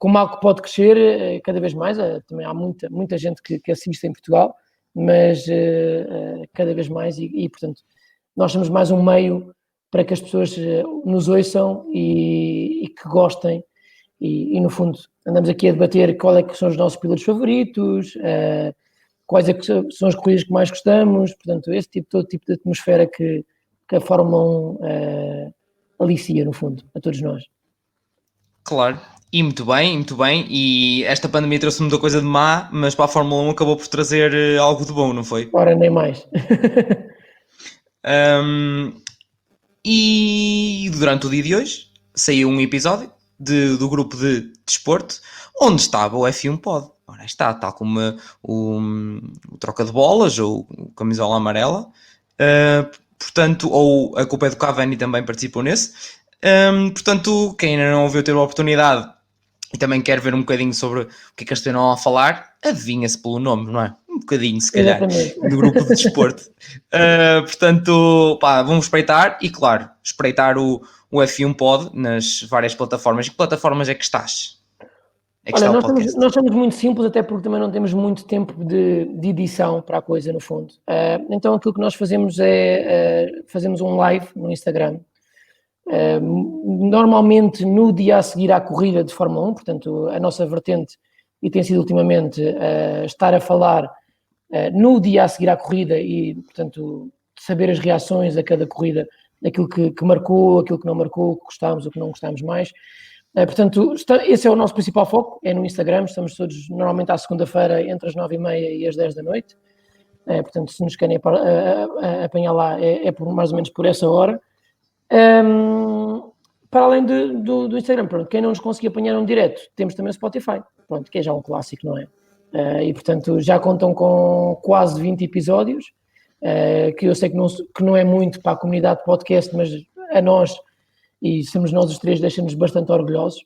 algo que pode crescer cada vez mais. Também há muita gente que assiste em Portugal, mas cada vez mais e, portanto, nós somos mais um meio para que as pessoas nos ouçam e que gostem e, no fundo, andamos aqui a debater qual é que são os nossos pilotos favoritos, quais é que são as corridas que mais gostamos, portanto, todo tipo de atmosfera que a Fórmula 1 alicia, no fundo, a todos nós. Claro. E muito bem, e esta pandemia trouxe muita coisa de má, mas para a Fórmula 1 acabou por trazer algo de bom, não foi? Ora, nem mais. E durante o dia de hoje saiu um episódio do grupo de desporto onde estava o F1 Pod. Ora, está, tal como o troca de bolas ou o camisola amarela, portanto, ou a culpa é do Cavani também participou nesse. Portanto, quem ainda não ouviu ter a oportunidade e também quer ver um bocadinho sobre o que é que eles estão a falar, adivinha-se pelo nome, não é? Um bocadinho, se calhar, do grupo de desporto. Portanto, vamos espreitar e, claro, espreitar o F1 Pod nas várias plataformas. Que plataformas é que estás? Olha, nós somos muito simples, até porque também não temos muito tempo de edição para a coisa, no fundo. Então, aquilo que nós fazemos é fazemos um live no Instagram. Normalmente no dia a seguir à corrida de Fórmula 1, portanto a nossa vertente, e tem sido ultimamente estar a falar no dia a seguir à corrida e, portanto, saber as reações a cada corrida, aquilo que marcou, aquilo que não marcou, o que gostámos, o que não gostámos mais. Portanto, esse é o nosso principal foco, é no Instagram. Estamos todos normalmente à segunda-feira entre as 9h30 e as 10 da noite. Portanto, se nos querem apanhar lá, é mais ou menos por essa hora. Para além do Instagram, pronto, quem não nos conseguir apanhar um direto, temos também o Spotify, pronto, que é já um clássico, não é? E portanto já contam com quase 20 episódios, que eu sei que não é muito para a comunidade de podcast, mas a nós, e somos nós os três, deixa-nos bastante orgulhosos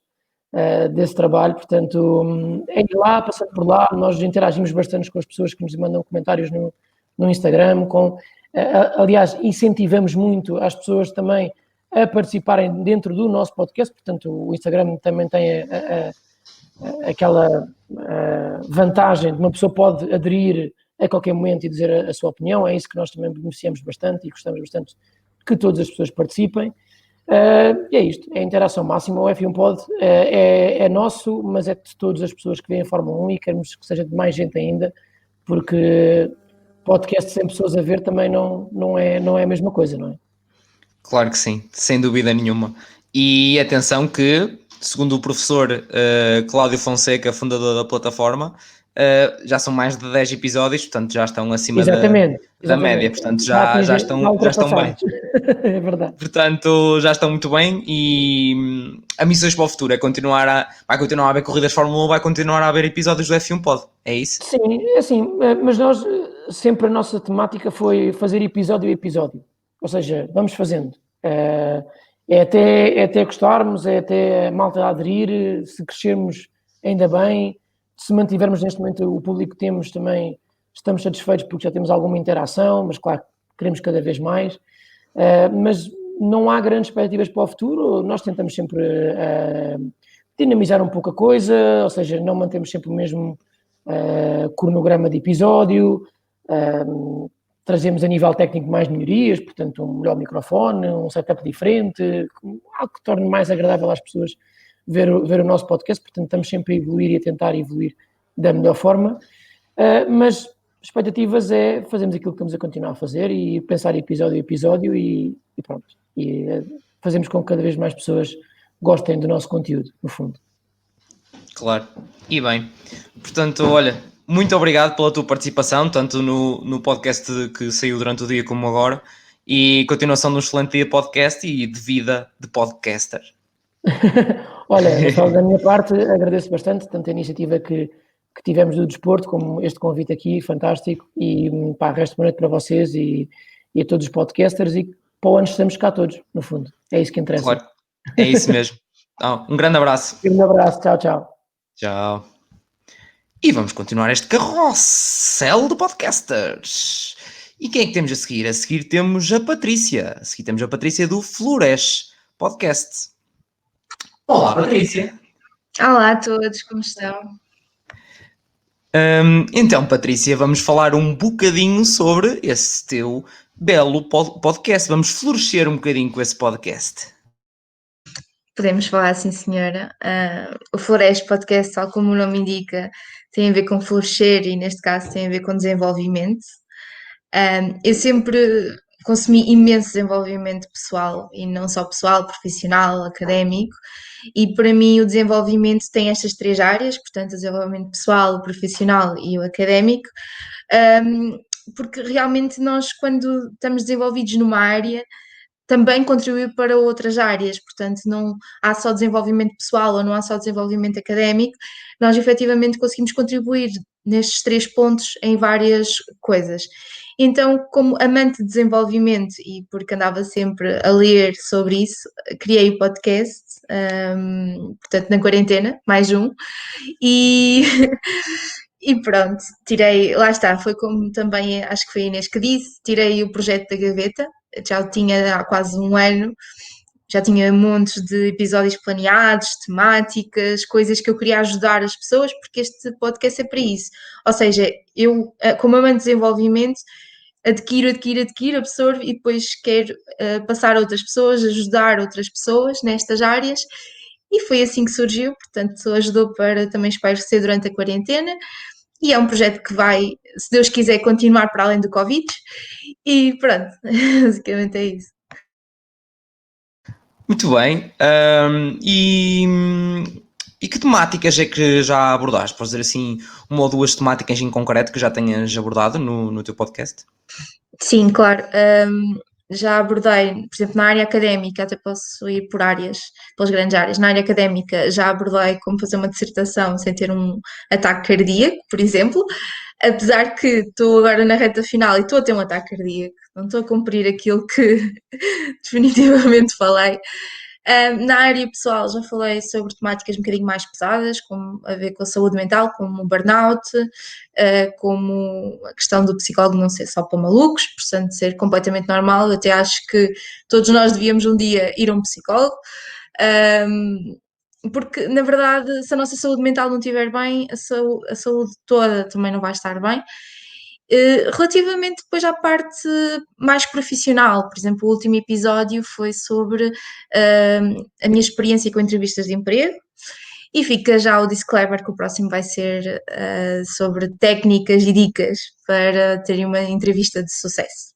desse trabalho. Portanto, é ir lá, passando por lá, nós interagimos bastante com as pessoas que nos mandam comentários no Instagram, aliás, incentivamos muito as pessoas também a participarem dentro do nosso podcast. Portanto, o Instagram também tem aquela vantagem de uma pessoa pode aderir a qualquer momento e dizer a sua opinião. É isso que nós também beneficiamos bastante e gostamos bastante que todas as pessoas participem. E é isto, é a interação máxima. O F1 Pod é nosso, mas é de todas as pessoas que veem a Fórmula 1 e queremos que seja de mais gente ainda, porque podcast sem pessoas a ver também não é a mesma coisa, não é? Claro que sim, sem dúvida nenhuma. E atenção que segundo o professor Cláudio Fonseca, fundador da plataforma, já são mais de 10 episódios, portanto já estão acima da média, portanto já estão bem. É verdade. Portanto, já estão muito bem e a Missões para o Futuro é vai continuar a haver corridas de Fórmula 1, vai continuar a haver episódios do F1 Pod, é isso? Sim, é assim, mas nós sempre a nossa temática foi fazer episódio a episódio, ou seja, vamos fazendo. É até gostarmos, é até a malta aderir, se crescermos ainda bem, se mantivermos neste momento o público que temos também, estamos satisfeitos porque já temos alguma interação, mas claro, queremos cada vez mais. Mas não há grandes expectativas para o futuro, nós tentamos sempre dinamizar um pouco a coisa, ou seja, não mantemos sempre o mesmo cronograma de episódio, trazemos a nível técnico mais melhorias, portanto um melhor microfone, um setup diferente, algo que torne mais agradável às pessoas ver o nosso podcast, portanto estamos sempre a evoluir e a tentar evoluir da melhor forma, mas expectativas é fazermos aquilo que estamos a continuar a fazer e pensar episódio a episódio e pronto, e fazemos com que cada vez mais pessoas gostem do nosso conteúdo, no fundo. Claro, e bem, portanto, olha, muito obrigado pela tua participação, tanto no podcast que saiu durante o dia como agora, e continuação de um excelente dia de podcast e de vida de podcaster. Olha, só da minha parte, agradeço bastante, tanto a iniciativa que tivemos do desporto, como este convite aqui, fantástico, e resto boa noite para vocês e a todos os podcasters, e para o ano estamos cá todos, no fundo, é isso que interessa. Claro, é isso mesmo. Um grande abraço. Um abraço, tchau, tchau. Tchau. E vamos continuar este carrossel de podcasters. E quem é que temos a seguir? A seguir temos a Patrícia. A seguir temos a Patrícia do Floresce Podcast. Olá, Patrícia. Olá a todos, como estão? Então, Patrícia, vamos falar um bocadinho sobre esse teu belo podcast. Vamos florescer um bocadinho com esse podcast. Podemos falar, sim, senhora. O Floresce Podcast, tal como o nome indica, tem a ver com florescer e, neste caso, tem a ver com desenvolvimento. Eu sempre consumi imenso desenvolvimento pessoal, e não só pessoal, profissional, académico, e para mim o desenvolvimento tem estas três áreas, portanto, o desenvolvimento pessoal, o profissional e o académico, porque realmente nós, quando estamos desenvolvidos numa área, também contribui para outras áreas, portanto não há só desenvolvimento pessoal ou não há só desenvolvimento académico, nós efetivamente conseguimos contribuir nestes três pontos em várias coisas. Então, como amante de desenvolvimento e porque andava sempre a ler sobre isso, criei o podcast, portanto na quarentena, mais um, e... E pronto, lá está, foi como também, acho que foi a Inês que disse, tirei o projeto da gaveta, já o tinha há quase um ano, já tinha montes de episódios planeados, temáticas, coisas que eu queria ajudar as pessoas, porque este podcast é para isso. Ou seja, eu, como amante de desenvolvimento, adquiro, absorvo e depois quero passar a outras pessoas, ajudar outras pessoas nestas áreas. E foi assim que surgiu, portanto, ajudou para também espairecer durante a quarentena. E é um projeto que vai, se Deus quiser, continuar para além do Covid. E pronto, basicamente é isso. Muito bem. E que temáticas é que já abordaste? Podes dizer assim, uma ou duas temáticas em concreto que já tenhas abordado no teu podcast? Sim, claro. Já abordei, por exemplo, na área académica, até posso ir por áreas, pelas grandes áreas. Na área académica já abordei como fazer uma dissertação sem ter um ataque cardíaco, por exemplo, apesar que estou agora na reta final e estou a ter um ataque cardíaco, não estou a cumprir aquilo que definitivamente falei. Na área pessoal já falei sobre temáticas um bocadinho mais pesadas, como a ver com a saúde mental, como o burnout, como a questão do psicólogo não ser só para malucos, portanto ser completamente normal. Eu até acho que todos nós devíamos um dia ir a um psicólogo, porque na verdade se a nossa saúde mental não estiver bem, a saúde toda também não vai estar bem. Relativamente depois à parte mais profissional, por exemplo, o último episódio foi sobre a minha experiência com entrevistas de emprego, e fica já o disclaimer que o próximo vai ser sobre técnicas e dicas para terem uma entrevista de sucesso.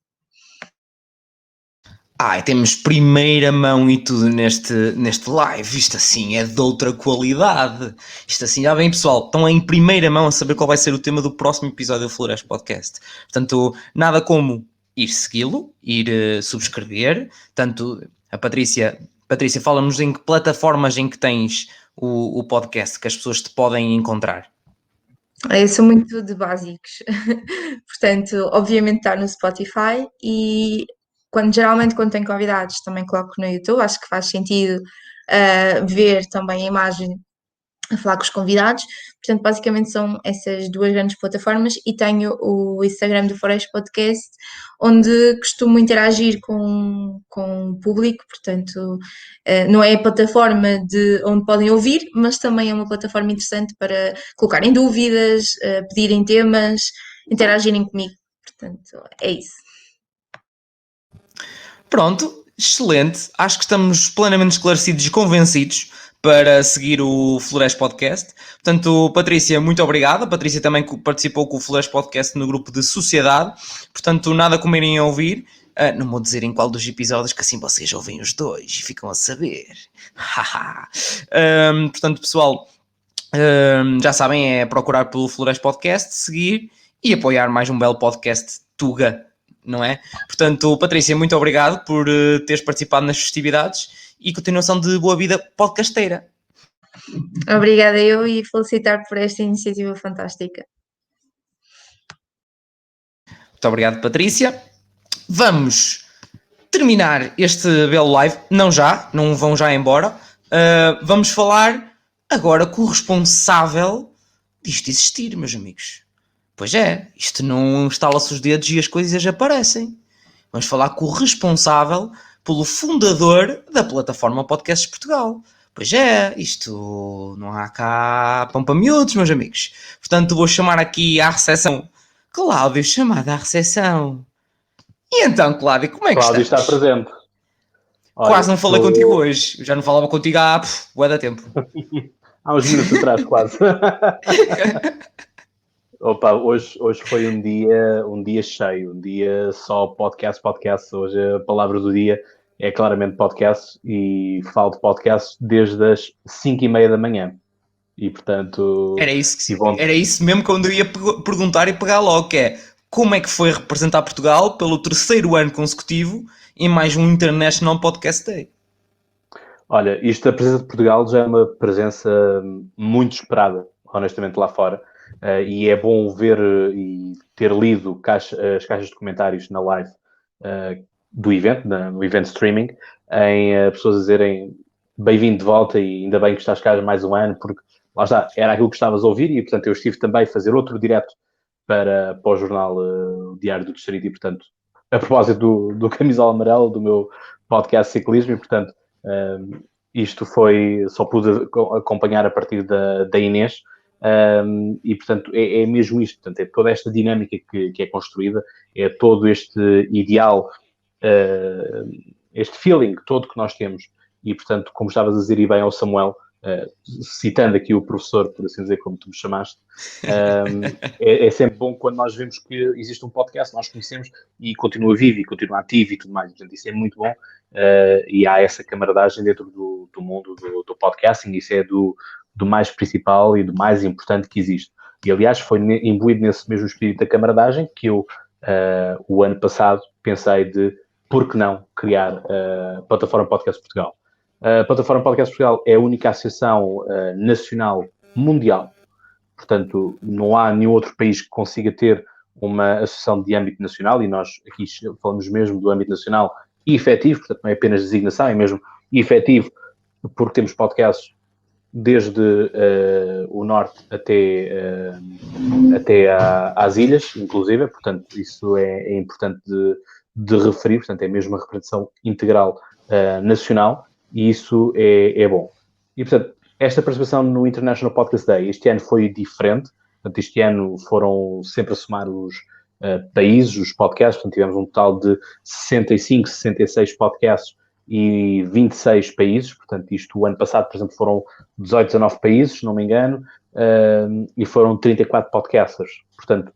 Ai, temos primeira mão e tudo neste live. Isto assim é de outra qualidade. Isto assim, já bem pessoal, estão em primeira mão a saber qual vai ser o tema do próximo episódio do Flores Podcast. Portanto, nada como ir segui-lo, ir subscrever. Tanto a Patrícia, fala-nos em que plataformas em que tens o podcast, que as pessoas te podem encontrar. Eu sou muito de básicos, portanto, obviamente está no Spotify e geralmente quando tenho convidados também coloco no YouTube, acho que faz sentido ver também a imagem a falar com os convidados, portanto basicamente são essas duas grandes plataformas e tenho o Instagram do Flores Podcast, onde costumo interagir com o público, portanto não é a plataforma onde podem ouvir, mas também é uma plataforma interessante para colocarem dúvidas, pedirem temas, interagirem comigo, portanto é isso. Pronto, excelente. Acho que estamos plenamente esclarecidos e convencidos para seguir o Flores Podcast. Portanto, Patrícia, muito obrigada. A Patrícia também participou com o Flores Podcast no grupo de Sociedade. Portanto, nada como irem a ouvir. Não vou dizer em qual dos episódios, que assim vocês ouvem os dois e ficam a saber. Portanto, pessoal, já sabem, é procurar pelo Flores Podcast, seguir e apoiar mais um belo podcast Tuga, não é? Portanto, Patrícia, muito obrigado por teres participado nas festividades e continuação de boa vida podcasteira. Obrigada eu e felicitar por esta iniciativa fantástica. Muito obrigado, Patrícia. Vamos terminar este belo live. Não vão já embora. Vamos falar agora com o responsável disto existir, meus amigos. Pois é, isto não instala-se os dedos e as coisas aparecem. Vamos falar com o responsável pelo fundador da plataforma Podcasts Portugal. Pois é, isto não há cá pão para miúdos, meus amigos. Portanto, vou chamar aqui à recepção Cláudio, chamada à recepção. E então, Cláudio, como é que Cláudio estás? está presente. Olha, Quase não falei contigo hoje. Eu já não falava contigo há bué da tempo. há uns minutos atrás, quase. Opa, hoje foi um dia cheio, um dia só podcast. Hoje a palavra do dia é claramente podcast e falo de podcast desde as 5:30 da manhã. E portanto... Era isso mesmo quando eu ia perguntar e pegar logo, que é como é que foi representar Portugal pelo 3º ano consecutivo em mais um International Podcast Day? Olha, isto da presença de Portugal já é uma presença muito esperada, honestamente, lá fora. E é bom ver e ter lido as caixas de comentários na live do evento, no evento streaming, em pessoas a dizerem bem-vindo de volta e ainda bem que estás cá mais um ano, porque lá está, era aquilo que estavas a ouvir e, portanto, eu estive também a fazer outro direto para o jornal Diário do Distrito e, portanto, a propósito do Camisola Amarela, do meu podcast de ciclismo e, portanto, isto só pude acompanhar a partir da Inês. E portanto é mesmo isto, portanto, é toda esta dinâmica que é construída, é todo este ideal, este feeling todo que nós temos e portanto, como estavas a dizer e bem ao Samuel, citando aqui o professor, por assim dizer, como tu me chamaste, é sempre bom quando nós vemos que existe um podcast, nós conhecemos e continua vivo e continua ativo e tudo mais, portanto isso é muito bom e há essa camaradagem dentro do mundo do podcasting, isso é do mais principal e do mais importante que existe. E, aliás, foi imbuído nesse mesmo espírito da camaradagem que eu, o ano passado, pensei de, por que não, criar a Plataforma Podcast Portugal. A Plataforma Podcast Portugal é a única associação nacional mundial. Portanto, não há nenhum outro país que consiga ter uma associação de âmbito nacional, e nós aqui falamos mesmo do âmbito nacional e efetivo, portanto, não é apenas designação, é mesmo efetivo, porque temos podcasts desde o norte até às ilhas, inclusive, portanto, isso é importante de referir, portanto, é mesmo uma representação integral nacional, e isso é bom. E, portanto, esta participação no International Podcast Day, este ano foi diferente, portanto, este ano foram sempre a somar os países, os podcasts, portanto, tivemos um total de 65, 66 podcasts, e 26 países, portanto, isto o ano passado, por exemplo, foram 18, 19 países, se não me engano, e foram 34 podcasters. Portanto,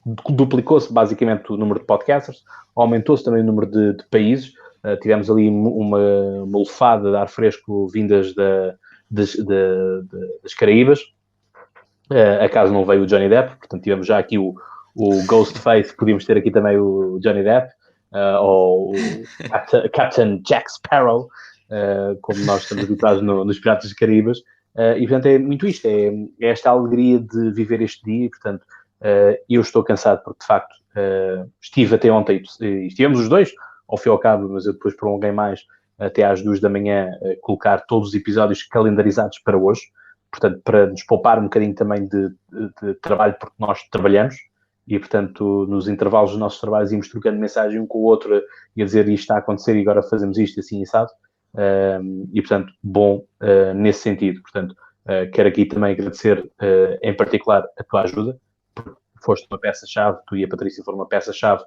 duplicou-se basicamente o número de podcasters, aumentou-se também o número de países. Tivemos ali uma lufada de ar fresco vindas das Caraíbas. Acaso não veio o Johnny Depp, portanto tivemos já aqui o Ghostface, podíamos ter aqui também o Johnny Depp, ou o Captain Jack Sparrow, como nós estamos habituados nos Piratas dos Caraíbas. E portanto é muito isto, é esta alegria de viver este dia, e portanto eu estou cansado porque de facto estive até ontem, e estivemos os dois ao fim e ao cabo, mas eu depois prolonguei mais até às 2 da manhã, colocar todos os episódios calendarizados para hoje, portanto para nos poupar um bocadinho também de trabalho, porque nós trabalhamos e portanto nos intervalos dos nossos trabalhos íamos trocando mensagem um com o outro e a dizer isto está a acontecer e agora fazemos isto assim assado. E portanto bom nesse sentido. Portanto quero aqui também agradecer em particular a tua ajuda, porque foste uma peça-chave, tu e a Patrícia foram uma peça-chave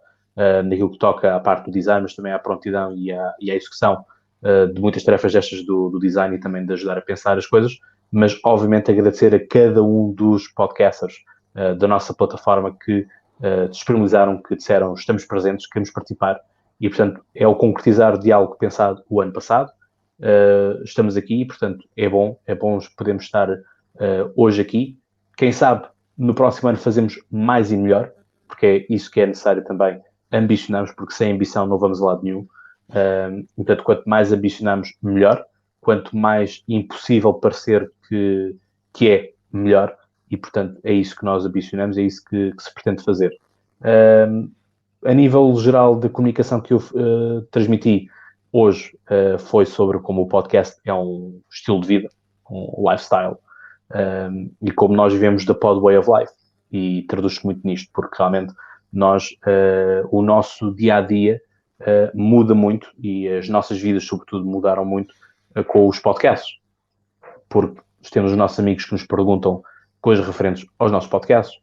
naquilo que toca à parte do design, mas também à prontidão e à execução de muitas tarefas destas do design e também de ajudar a pensar as coisas, mas obviamente agradecer a cada um dos podcasters da nossa plataforma que disponibilizaram, que disseram estamos presentes, queremos participar. E, portanto, é o concretizar de algo pensado o ano passado. Estamos aqui e, portanto, é bom podermos estar hoje aqui. Quem sabe, no próximo ano fazemos mais e melhor, porque é isso que é necessário também ambicionarmos, porque sem ambição não vamos a lado nenhum. Portanto, quanto mais ambicionamos, melhor. Quanto mais impossível parecer que é, melhor. E, portanto, é isso que nós ambicionamos, é isso que se pretende fazer. A nível geral da comunicação que eu transmiti hoje foi sobre como o podcast é um estilo de vida, um lifestyle, e como nós vivemos da Pod Way of Life, e traduz-se muito nisto, porque realmente o nosso dia-a-dia muda muito e as nossas vidas, sobretudo, mudaram muito com os podcasts, porque temos os nossos amigos que nos perguntam coisas referentes aos nossos podcasts,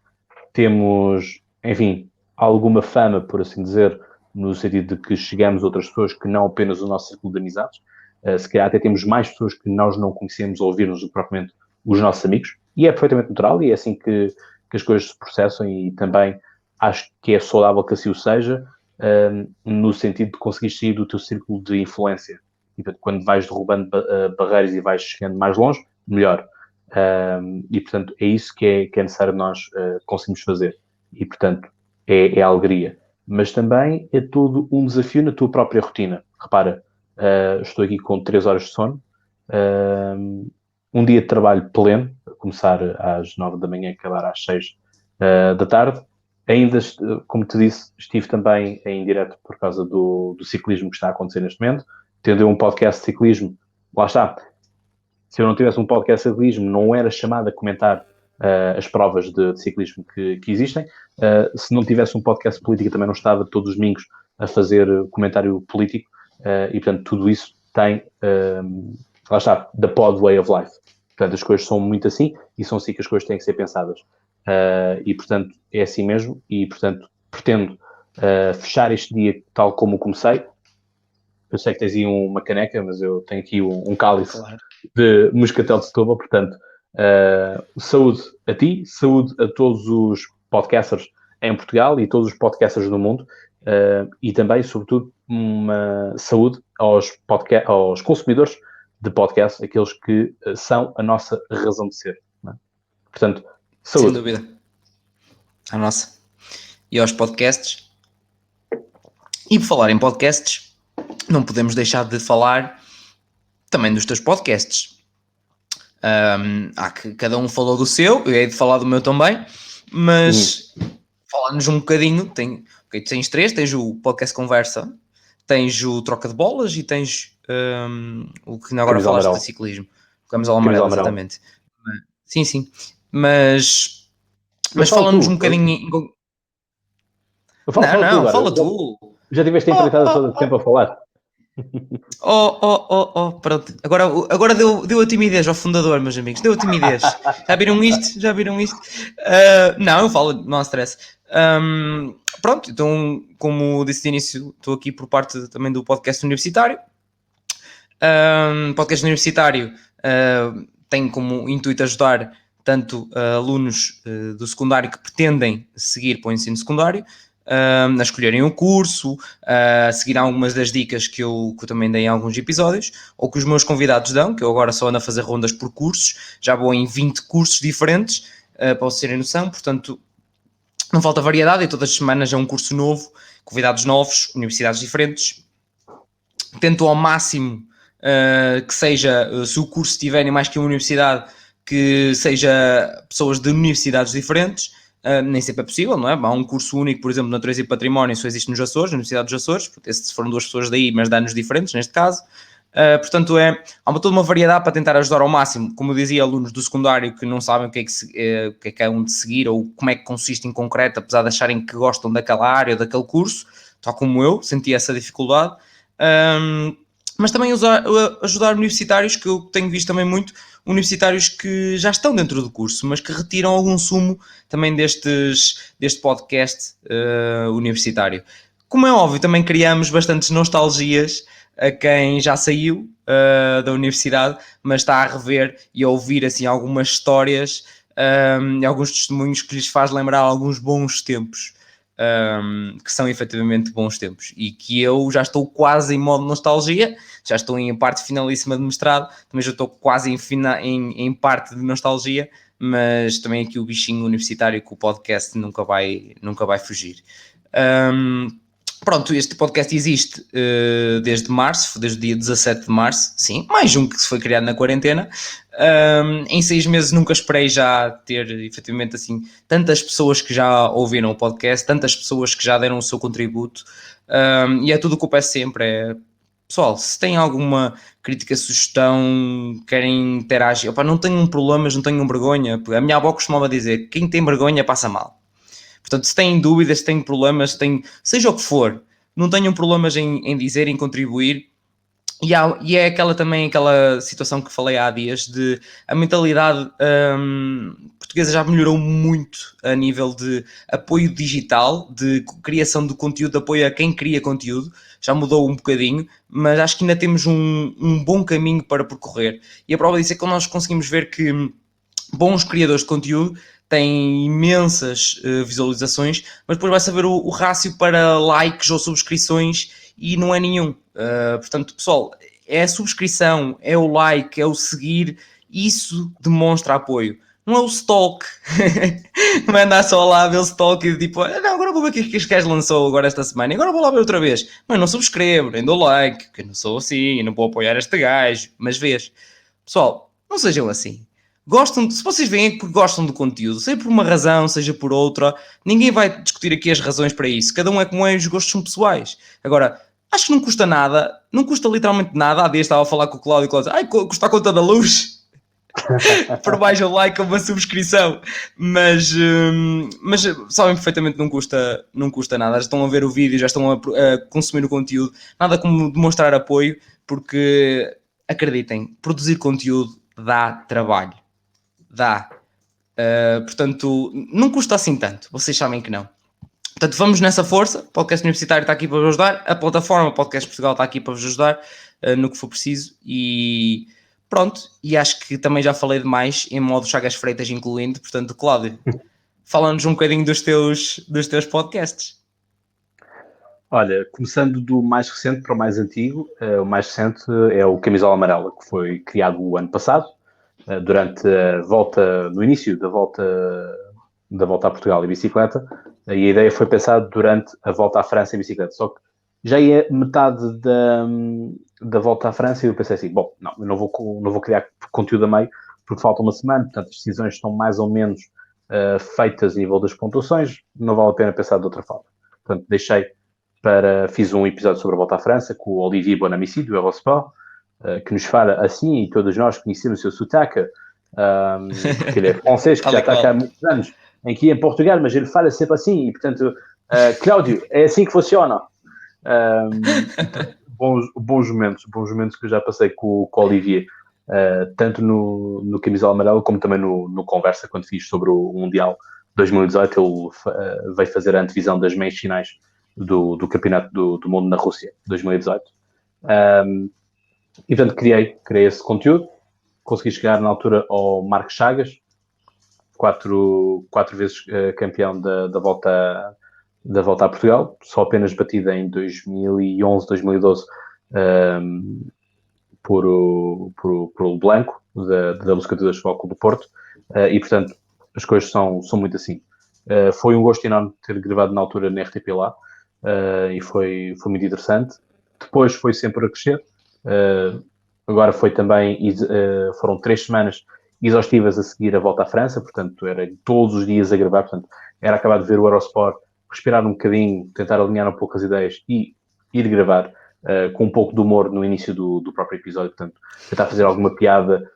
temos, enfim, alguma fama, por assim dizer, no sentido de que chegamos a outras pessoas que não apenas o nosso círculo de amizades. Se calhar até temos mais pessoas que nós não conhecemos ou ouvir-nos do que propriamente os nossos amigos, e é perfeitamente natural, e é assim que as coisas se processam, e também acho que é saudável que assim o seja, no sentido de conseguir sair do teu círculo de influência. E, portanto, quando vais derrubando barreiras e vais chegando mais longe, melhor. E, portanto, é isso que é necessário nós conseguirmos fazer. E, portanto, é a alegria. Mas também é todo um desafio na tua própria rotina. Repara, estou aqui com 3 horas de sono, um dia de trabalho pleno, a começar às 9 da manhã e acabar às 6 da tarde. Ainda, como te disse, estive também em direto por causa do ciclismo que está a acontecer neste momento. Tendo um podcast de ciclismo, lá está. Se eu não tivesse um podcast de ciclismo, não era chamado a comentar as provas de ciclismo que existem. Se não tivesse um podcast de política, também não estava todos os domingos a fazer comentário político. E, portanto, tudo isso tem, lá está, the pod way of life. Portanto, as coisas são muito assim e são assim que as coisas têm que ser pensadas. E, portanto, é assim mesmo. E, portanto, pretendo fechar este dia tal como comecei. Eu sei que tens aí uma caneca, mas eu tenho aqui um cálice, claro, de Moscatel de Setúbal. Portanto, saúde a ti, saúde a todos os podcasters em Portugal e todos os podcasters do mundo, e também, sobretudo, uma saúde aos consumidores de podcast, aqueles que são a nossa razão de ser. Não é? Portanto, saúde. Sem dúvida. A nossa. E aos podcasts. E por falar em podcasts, não podemos deixar de falar também dos teus podcasts. Cada um falou do seu, eu hei de falar do meu também, mas falar-nos um bocadinho. Tens 3, tens o Podcast Conversa, tens o Troca de Bolas e tens o que agora falaste de ciclismo, o Camisola Amarela, exatamente. Sim, mas fala-nos um bocadinho. Fala tu. Já tiveste a empreitada todo o tempo a falar. Pronto. Agora deu a timidez ao fundador, meus amigos. Deu a timidez. Já viram isto? Não, eu falo, não há stress. Pronto, então, como disse de início, estou aqui por parte também do podcast universitário. Podcast universitário tem como intuito ajudar tanto alunos do secundário que pretendem seguir para o ensino secundário, a escolherem o curso, a seguir algumas das dicas que eu também dei em alguns episódios, ou que os meus convidados dão, que eu agora só ando a fazer rondas por cursos, já vou em 20 cursos diferentes, para vocês terem noção, portanto não falta variedade, e todas as semanas é um curso novo, convidados novos, universidades diferentes. Tento ao máximo que seja, se o curso tiverem mais que uma universidade, que seja pessoas de universidades diferentes. Nem sempre é possível, não é? Há um curso único, por exemplo, Natureza e Património, só existe nos Açores, na Universidade dos Açores, porque se foram 2 pessoas daí, mas de anos diferentes, neste caso. Portanto, há toda uma variedade para tentar ajudar ao máximo, como eu dizia, alunos do secundário que não sabem o que é que é um de seguir, ou como é que consiste em concreto, apesar de acharem que gostam daquela área ou daquele curso, tal como eu, senti essa dificuldade. Mas também ajudar universitários, que eu tenho visto também muito, universitários que já estão dentro do curso, mas que retiram algum sumo também deste podcast universitário. Como é óbvio, também criamos bastantes nostalgias a quem já saiu da universidade, mas está a rever e a ouvir assim, algumas histórias e alguns testemunhos que lhes faz lembrar alguns bons tempos. Que são efetivamente bons tempos, e que eu já estou quase em modo nostalgia, já estou em parte finalíssima de mestrado, também já estou quase em parte de nostalgia, mas também aqui o bichinho universitário que o podcast nunca vai fugir. Pronto, este podcast existe desde março, desde o dia 17 de março, sim, mais um que se foi criado na quarentena. Em 6 meses nunca esperei já ter, efetivamente, assim, tantas pessoas que já ouviram o podcast, tantas pessoas que já deram o seu contributo, e é tudo o que eu peço sempre, pessoal, se têm alguma crítica, sugestão, querem interagir, opa, não tenham problemas, não tenham vergonha, a minha avó costumava dizer, quem tem vergonha passa mal. Portanto, se têm dúvidas, se têm problemas, seja o que for, não tenham problemas em dizer, em contribuir. E é aquela situação que falei há dias, de a mentalidade portuguesa já melhorou muito a nível de apoio digital, de criação de conteúdo, de apoio a quem cria conteúdo, já mudou um bocadinho, mas acho que ainda temos um bom caminho para percorrer. E a prova disso é que nós conseguimos ver que bons criadores de conteúdo têm imensas visualizações, mas depois vai saber o rácio para likes ou subscrições e não é nenhum. Portanto, pessoal, é a subscrição, é o like, é o seguir, isso demonstra apoio. Não é o stalk, não é andar só lá a ver o stalk e tipo, não, agora vou ver o que este gajo lançou agora esta semana, e agora vou lá ver outra vez. Mas não subscrevo, nem dou like, que eu não sou assim, eu não vou apoiar este gajo, mas vês. Pessoal, não sejam assim. Se vocês veem que gostam do conteúdo, seja por uma razão, seja por outra, ninguém vai discutir aqui as razões para isso. Cada um é como é, os gostos são pessoais. Agora, acho que não custa nada, não custa literalmente nada. Há dias estava a falar com o Cláudio e custa a conta da luz. Por mais um like ou uma subscrição. Mas sabem perfeitamente, não custa nada. Já estão a ver o vídeo, já estão a consumir o conteúdo. Nada como demonstrar apoio, porque acreditem, produzir conteúdo dá trabalho. Dá. Portanto, não custa assim tanto. Vocês sabem que não. Portanto, vamos nessa força. O podcast universitário está aqui para vos ajudar. A plataforma Podcast Portugal está aqui para vos ajudar no que for preciso. E pronto. E acho que também já falei demais em modo Chagas Freitas incluindo. Portanto, Cláudio, fala-nos um bocadinho dos teus podcasts. Olha, começando do mais recente para o mais antigo, o mais recente é o Camisola Amarela, que foi criado o ano passado, durante a volta, no início da volta a Portugal em bicicleta, e a ideia foi pensada durante a volta à França em bicicleta, só que já ia metade da volta à França e eu pensei assim, bom, não, eu não vou criar conteúdo a meio, porque falta uma semana, portanto as decisões estão mais ou menos feitas a nível das pontuações, não vale a pena pensar de outra forma. Portanto, fiz um episódio sobre a volta à França com o Olivier Bonamici, do Eurosport, que nos fala assim, e todos nós conhecemos o seu sotaque, porque ele é francês, que já está cá há muitos anos, aqui em Portugal, mas ele fala sempre assim, e portanto, Cláudio, é assim que funciona. Bons momentos que eu já passei com o Olivier, tanto no Camisola Amarela, como também no Conversa, quando fiz sobre o Mundial 2018, ele veio fazer a antevisão das meias finais do Campeonato do Mundo na Rússia, 2018. E, portanto, criei esse conteúdo, consegui chegar na altura ao Marcos Chagas, quatro vezes campeão da volta a Portugal, só apenas batida em 2011, 2012 por o Blanco, da Luz 42 Futebol Clube do Porto, e portanto as coisas são muito assim. Foi um gosto enorme ter gravado na altura na RTP lá, e foi muito interessante. Depois foi sempre a crescer, agora foi também, foram 3 semanas exaustivas a seguir a volta à França, portanto era todos os dias a gravar, portanto era acabar de ver o Eurosport, respirar um bocadinho, tentar alinhar um pouco as ideias e ir gravar, com um pouco de humor no início do próprio episódio, portanto tentar fazer alguma piada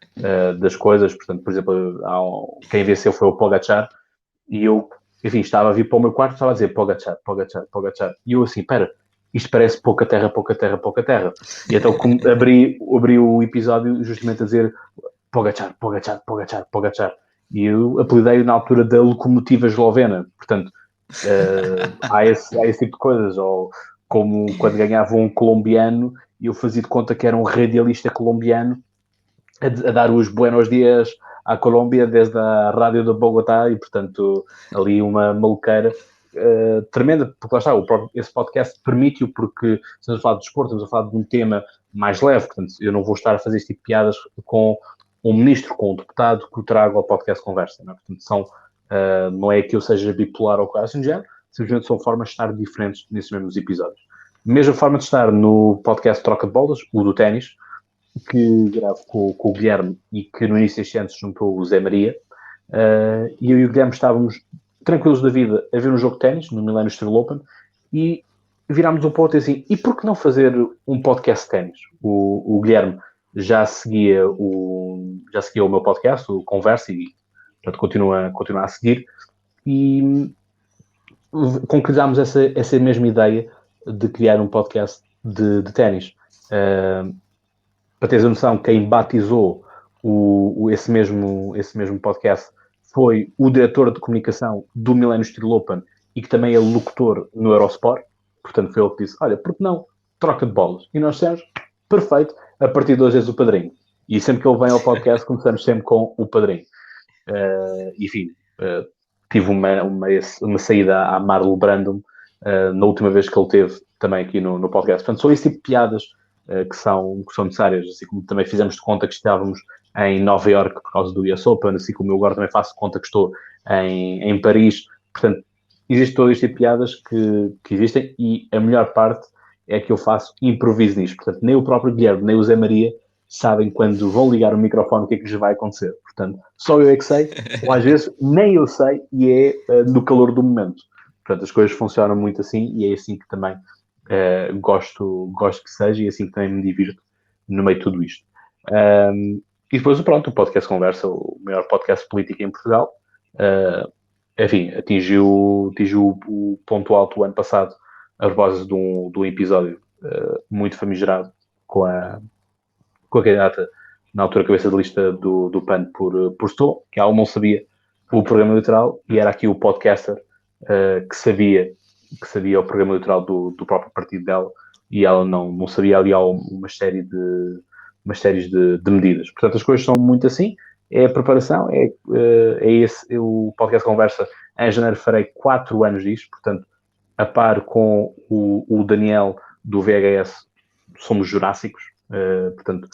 das coisas, portanto, por exemplo, quem venceu foi o Pogacar, e eu, enfim, estava a vir para o meu quarto, estava a dizer Pogacar, e eu assim, espera, isto parece pouca terra, e então abri o episódio justamente a dizer Pogacar, e eu apelidei na altura da locomotiva eslovena, portanto, há esse tipo de coisas, ou como quando ganhava um colombiano e eu fazia de conta que era um radialista colombiano a dar os buenos dias à Colômbia desde a rádio de Bogotá, e portanto ali uma maluqueira tremenda, porque lá está, esse podcast permite-o, porque estamos a falar de desporto, estamos a falar de um tema mais leve, portanto eu não vou estar a fazer este tipo de piadas com um ministro, com um deputado que o trago ao podcast Conversa, não é? Portanto não é que eu seja bipolar ou coisa assim do género, simplesmente são formas de estar diferentes nesses mesmos episódios. Mesma forma de estar no podcast Troca de Bolas, o do ténis, que gravo com o Guilherme e que no início deste ano se juntou o Zé Maria, e eu e o Guilherme estávamos tranquilos da vida a ver um jogo de ténis no Millennium Steel Open e virámos um ponto assim, e por que não fazer um podcast de ténis? O Guilherme já seguia o meu podcast, o Conversa, e portanto continua a seguir, e concretizámos essa mesma ideia de criar um podcast de ténis. Para teres a noção, quem batizou esse mesmo podcast foi o diretor de comunicação do Millennium Steel Open e que também é locutor no Eurosport. Portanto, foi ele que disse, olha, por que não troca de bolas? E nós dissemos, perfeito, a partir de hoje és o padrinho. E sempre que ele vem ao podcast, começamos sempre com o padrinho. Enfim, tive uma saída à Marlo Brandon na última vez que ele teve também aqui no podcast. Portanto, são esse tipo de piadas que são necessárias, assim como também fizemos de conta que estávamos em Nova Iorque por causa do US Open, assim como eu agora também faço de conta que estou em Paris. Portanto, existe todo este tipo de piadas que existem, e a melhor parte é que eu faço improviso nisto. Portanto, nem o próprio Guilherme, nem o Zé Maria sabem quando vão ligar o microfone o que é que lhes vai acontecer. Portanto, só eu é que sei, ou às vezes nem eu sei, e é no calor do momento. Portanto, as coisas funcionam muito assim, e é assim que também gosto que seja, e assim que também me divirto no meio de tudo isto. E depois, pronto, o podcast Conversa, o maior podcast político em Portugal, enfim, atingiu o ponto alto o ano passado, a propósito de um episódio muito famigerado com a candidata, na altura cabeça de lista do PAN por Setúbal, que ela não sabia o programa eleitoral, e era aqui o podcaster que sabia o programa eleitoral do próprio partido dela, e ela não sabia. Ali há umas séries de medidas. Portanto, as coisas são muito assim, é a preparação, é o podcast Conversa. Em janeiro farei 4 anos disto, portanto, a par com o Daniel do VHS, somos jurássicos, portanto,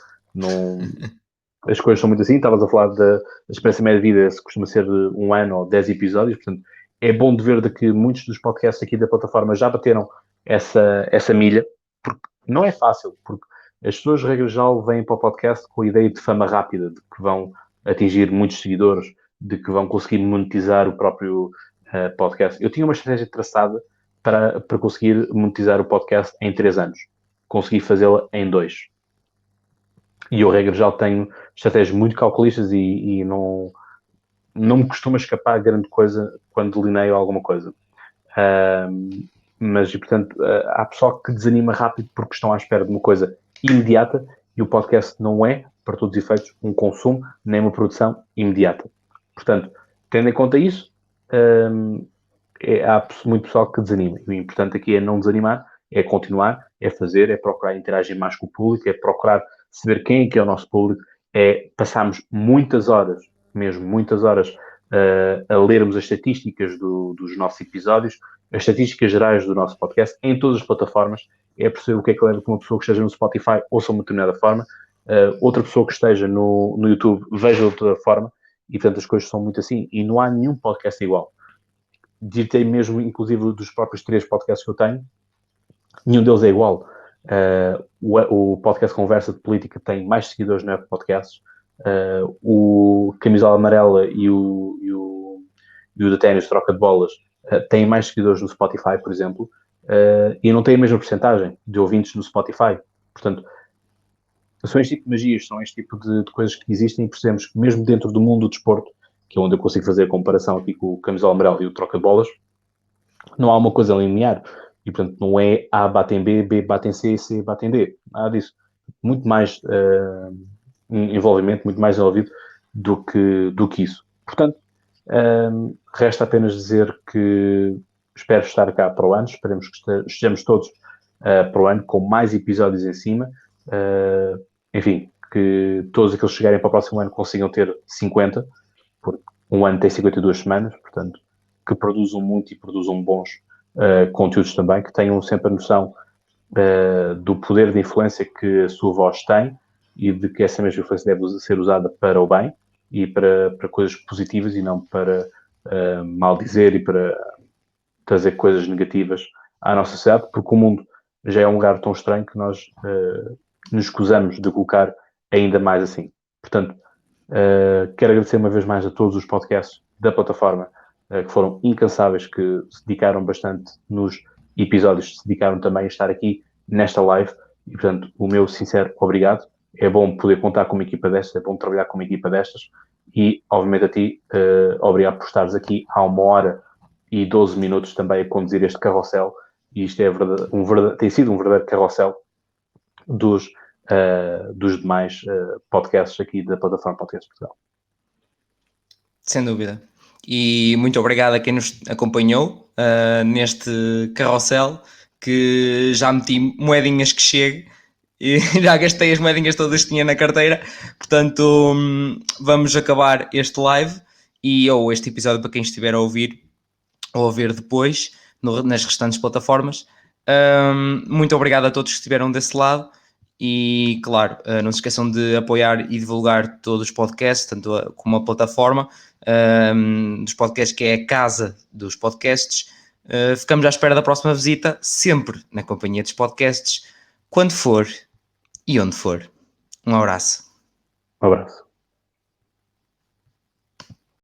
as coisas são muito assim. Estavas a falar da experiência média de vida, se costuma ser 1 ano ou 10 episódios, portanto, é bom de ver de que muitos dos podcasts aqui da plataforma já bateram essa milha, porque não é fácil, porque as pessoas, regra geral, vêm para o podcast com a ideia de fama rápida, de que vão atingir muitos seguidores, de que vão conseguir monetizar o próprio podcast. Eu tinha uma estratégia traçada para conseguir monetizar o podcast em 3 anos. Consegui fazê-la em 2. E eu, regra geral, tenho estratégias muito calculistas e não me costuma escapar grande coisa quando delineio alguma coisa. Mas, e, portanto, há pessoal que desanima rápido porque estão à espera de uma coisa imediata, e o podcast não é, para todos os efeitos, um consumo nem uma produção imediata. Portanto, tendo em conta isso, há muito pessoal que desanima. E o importante aqui é não desanimar, é continuar, é fazer, é procurar interagir mais com o público, é procurar saber quem é que é o nosso público, é passarmos muitas horas, mesmo muitas horas, a lermos as estatísticas dos nossos episódios, as estatísticas gerais do nosso podcast, em todas as plataformas. É perceber o que é que leva que uma pessoa que esteja no Spotify ouça uma determinada forma, outra pessoa que esteja no YouTube veja de outra forma, e portanto as coisas são muito assim, e não há nenhum podcast igual. Ditei mesmo, inclusive, dos próprios 3 podcasts que eu tenho, nenhum deles é igual. O podcast Conversa de Política tem mais seguidores no Apple Podcasts, o Camisola Amarela e o da Ténis Troca de Bolas têm mais seguidores no Spotify, por exemplo, e não têm a mesma porcentagem de ouvintes no Spotify. Portanto, são este tipo de magias, são este tipo de coisas que existem, e percebemos que mesmo dentro do mundo do desporto, que é onde eu consigo fazer a comparação aqui com o Camisola Amarela e o Troca de Bolas, não há uma coisa linear. E, portanto, não é A batem B, B batem C, C batem D. Nada disso. Muito mais envolvimento, muito mais envolvido do que isso. Portanto, resta apenas dizer que espero estar cá para o ano. Esperemos que estejamos todos para o ano com mais episódios em cima. Enfim, que todos aqueles que chegarem para o próximo ano consigam ter 50, porque um ano tem 52 semanas, portanto, que produzam muito e produzam bons conteúdos também, que tenham sempre a noção do poder de influência que a sua voz tem e de que essa mesma influência deve ser usada para o bem e para coisas positivas e não para maldizer e para trazer coisas negativas à nossa sociedade, porque o mundo já é um lugar tão estranho que nós nos escusamos de colocar ainda mais assim. Portanto, quero agradecer uma vez mais a todos os podcasts da plataforma que foram incansáveis, que se dedicaram bastante nos episódios, se dedicaram também a estar aqui nesta live, e portanto o meu sincero obrigado. É bom poder contar com uma equipa destas, é bom trabalhar com uma equipa destas, e obviamente a ti, obrigado por estares aqui há 1h12 também a conduzir este carrossel, e isto é tem sido um verdadeiro carrossel dos demais podcasts aqui da plataforma Podcast Portugal. Sem dúvida. E muito obrigado a quem nos acompanhou neste carrossel, que já meti moedinhas que chegue e já gastei as moedinhas todas que tinha na carteira. Portanto, vamos acabar este live ou este episódio para quem estiver a ouvir ou a ver depois nas restantes plataformas. Muito obrigado a todos que estiveram desse lado. E, claro, não se esqueçam de apoiar e divulgar todos os podcasts, tanto como a plataforma dos podcasts, que é a casa dos podcasts. Ficamos à espera da próxima visita, sempre na companhia dos podcasts, quando for e onde for. Um abraço. Um abraço.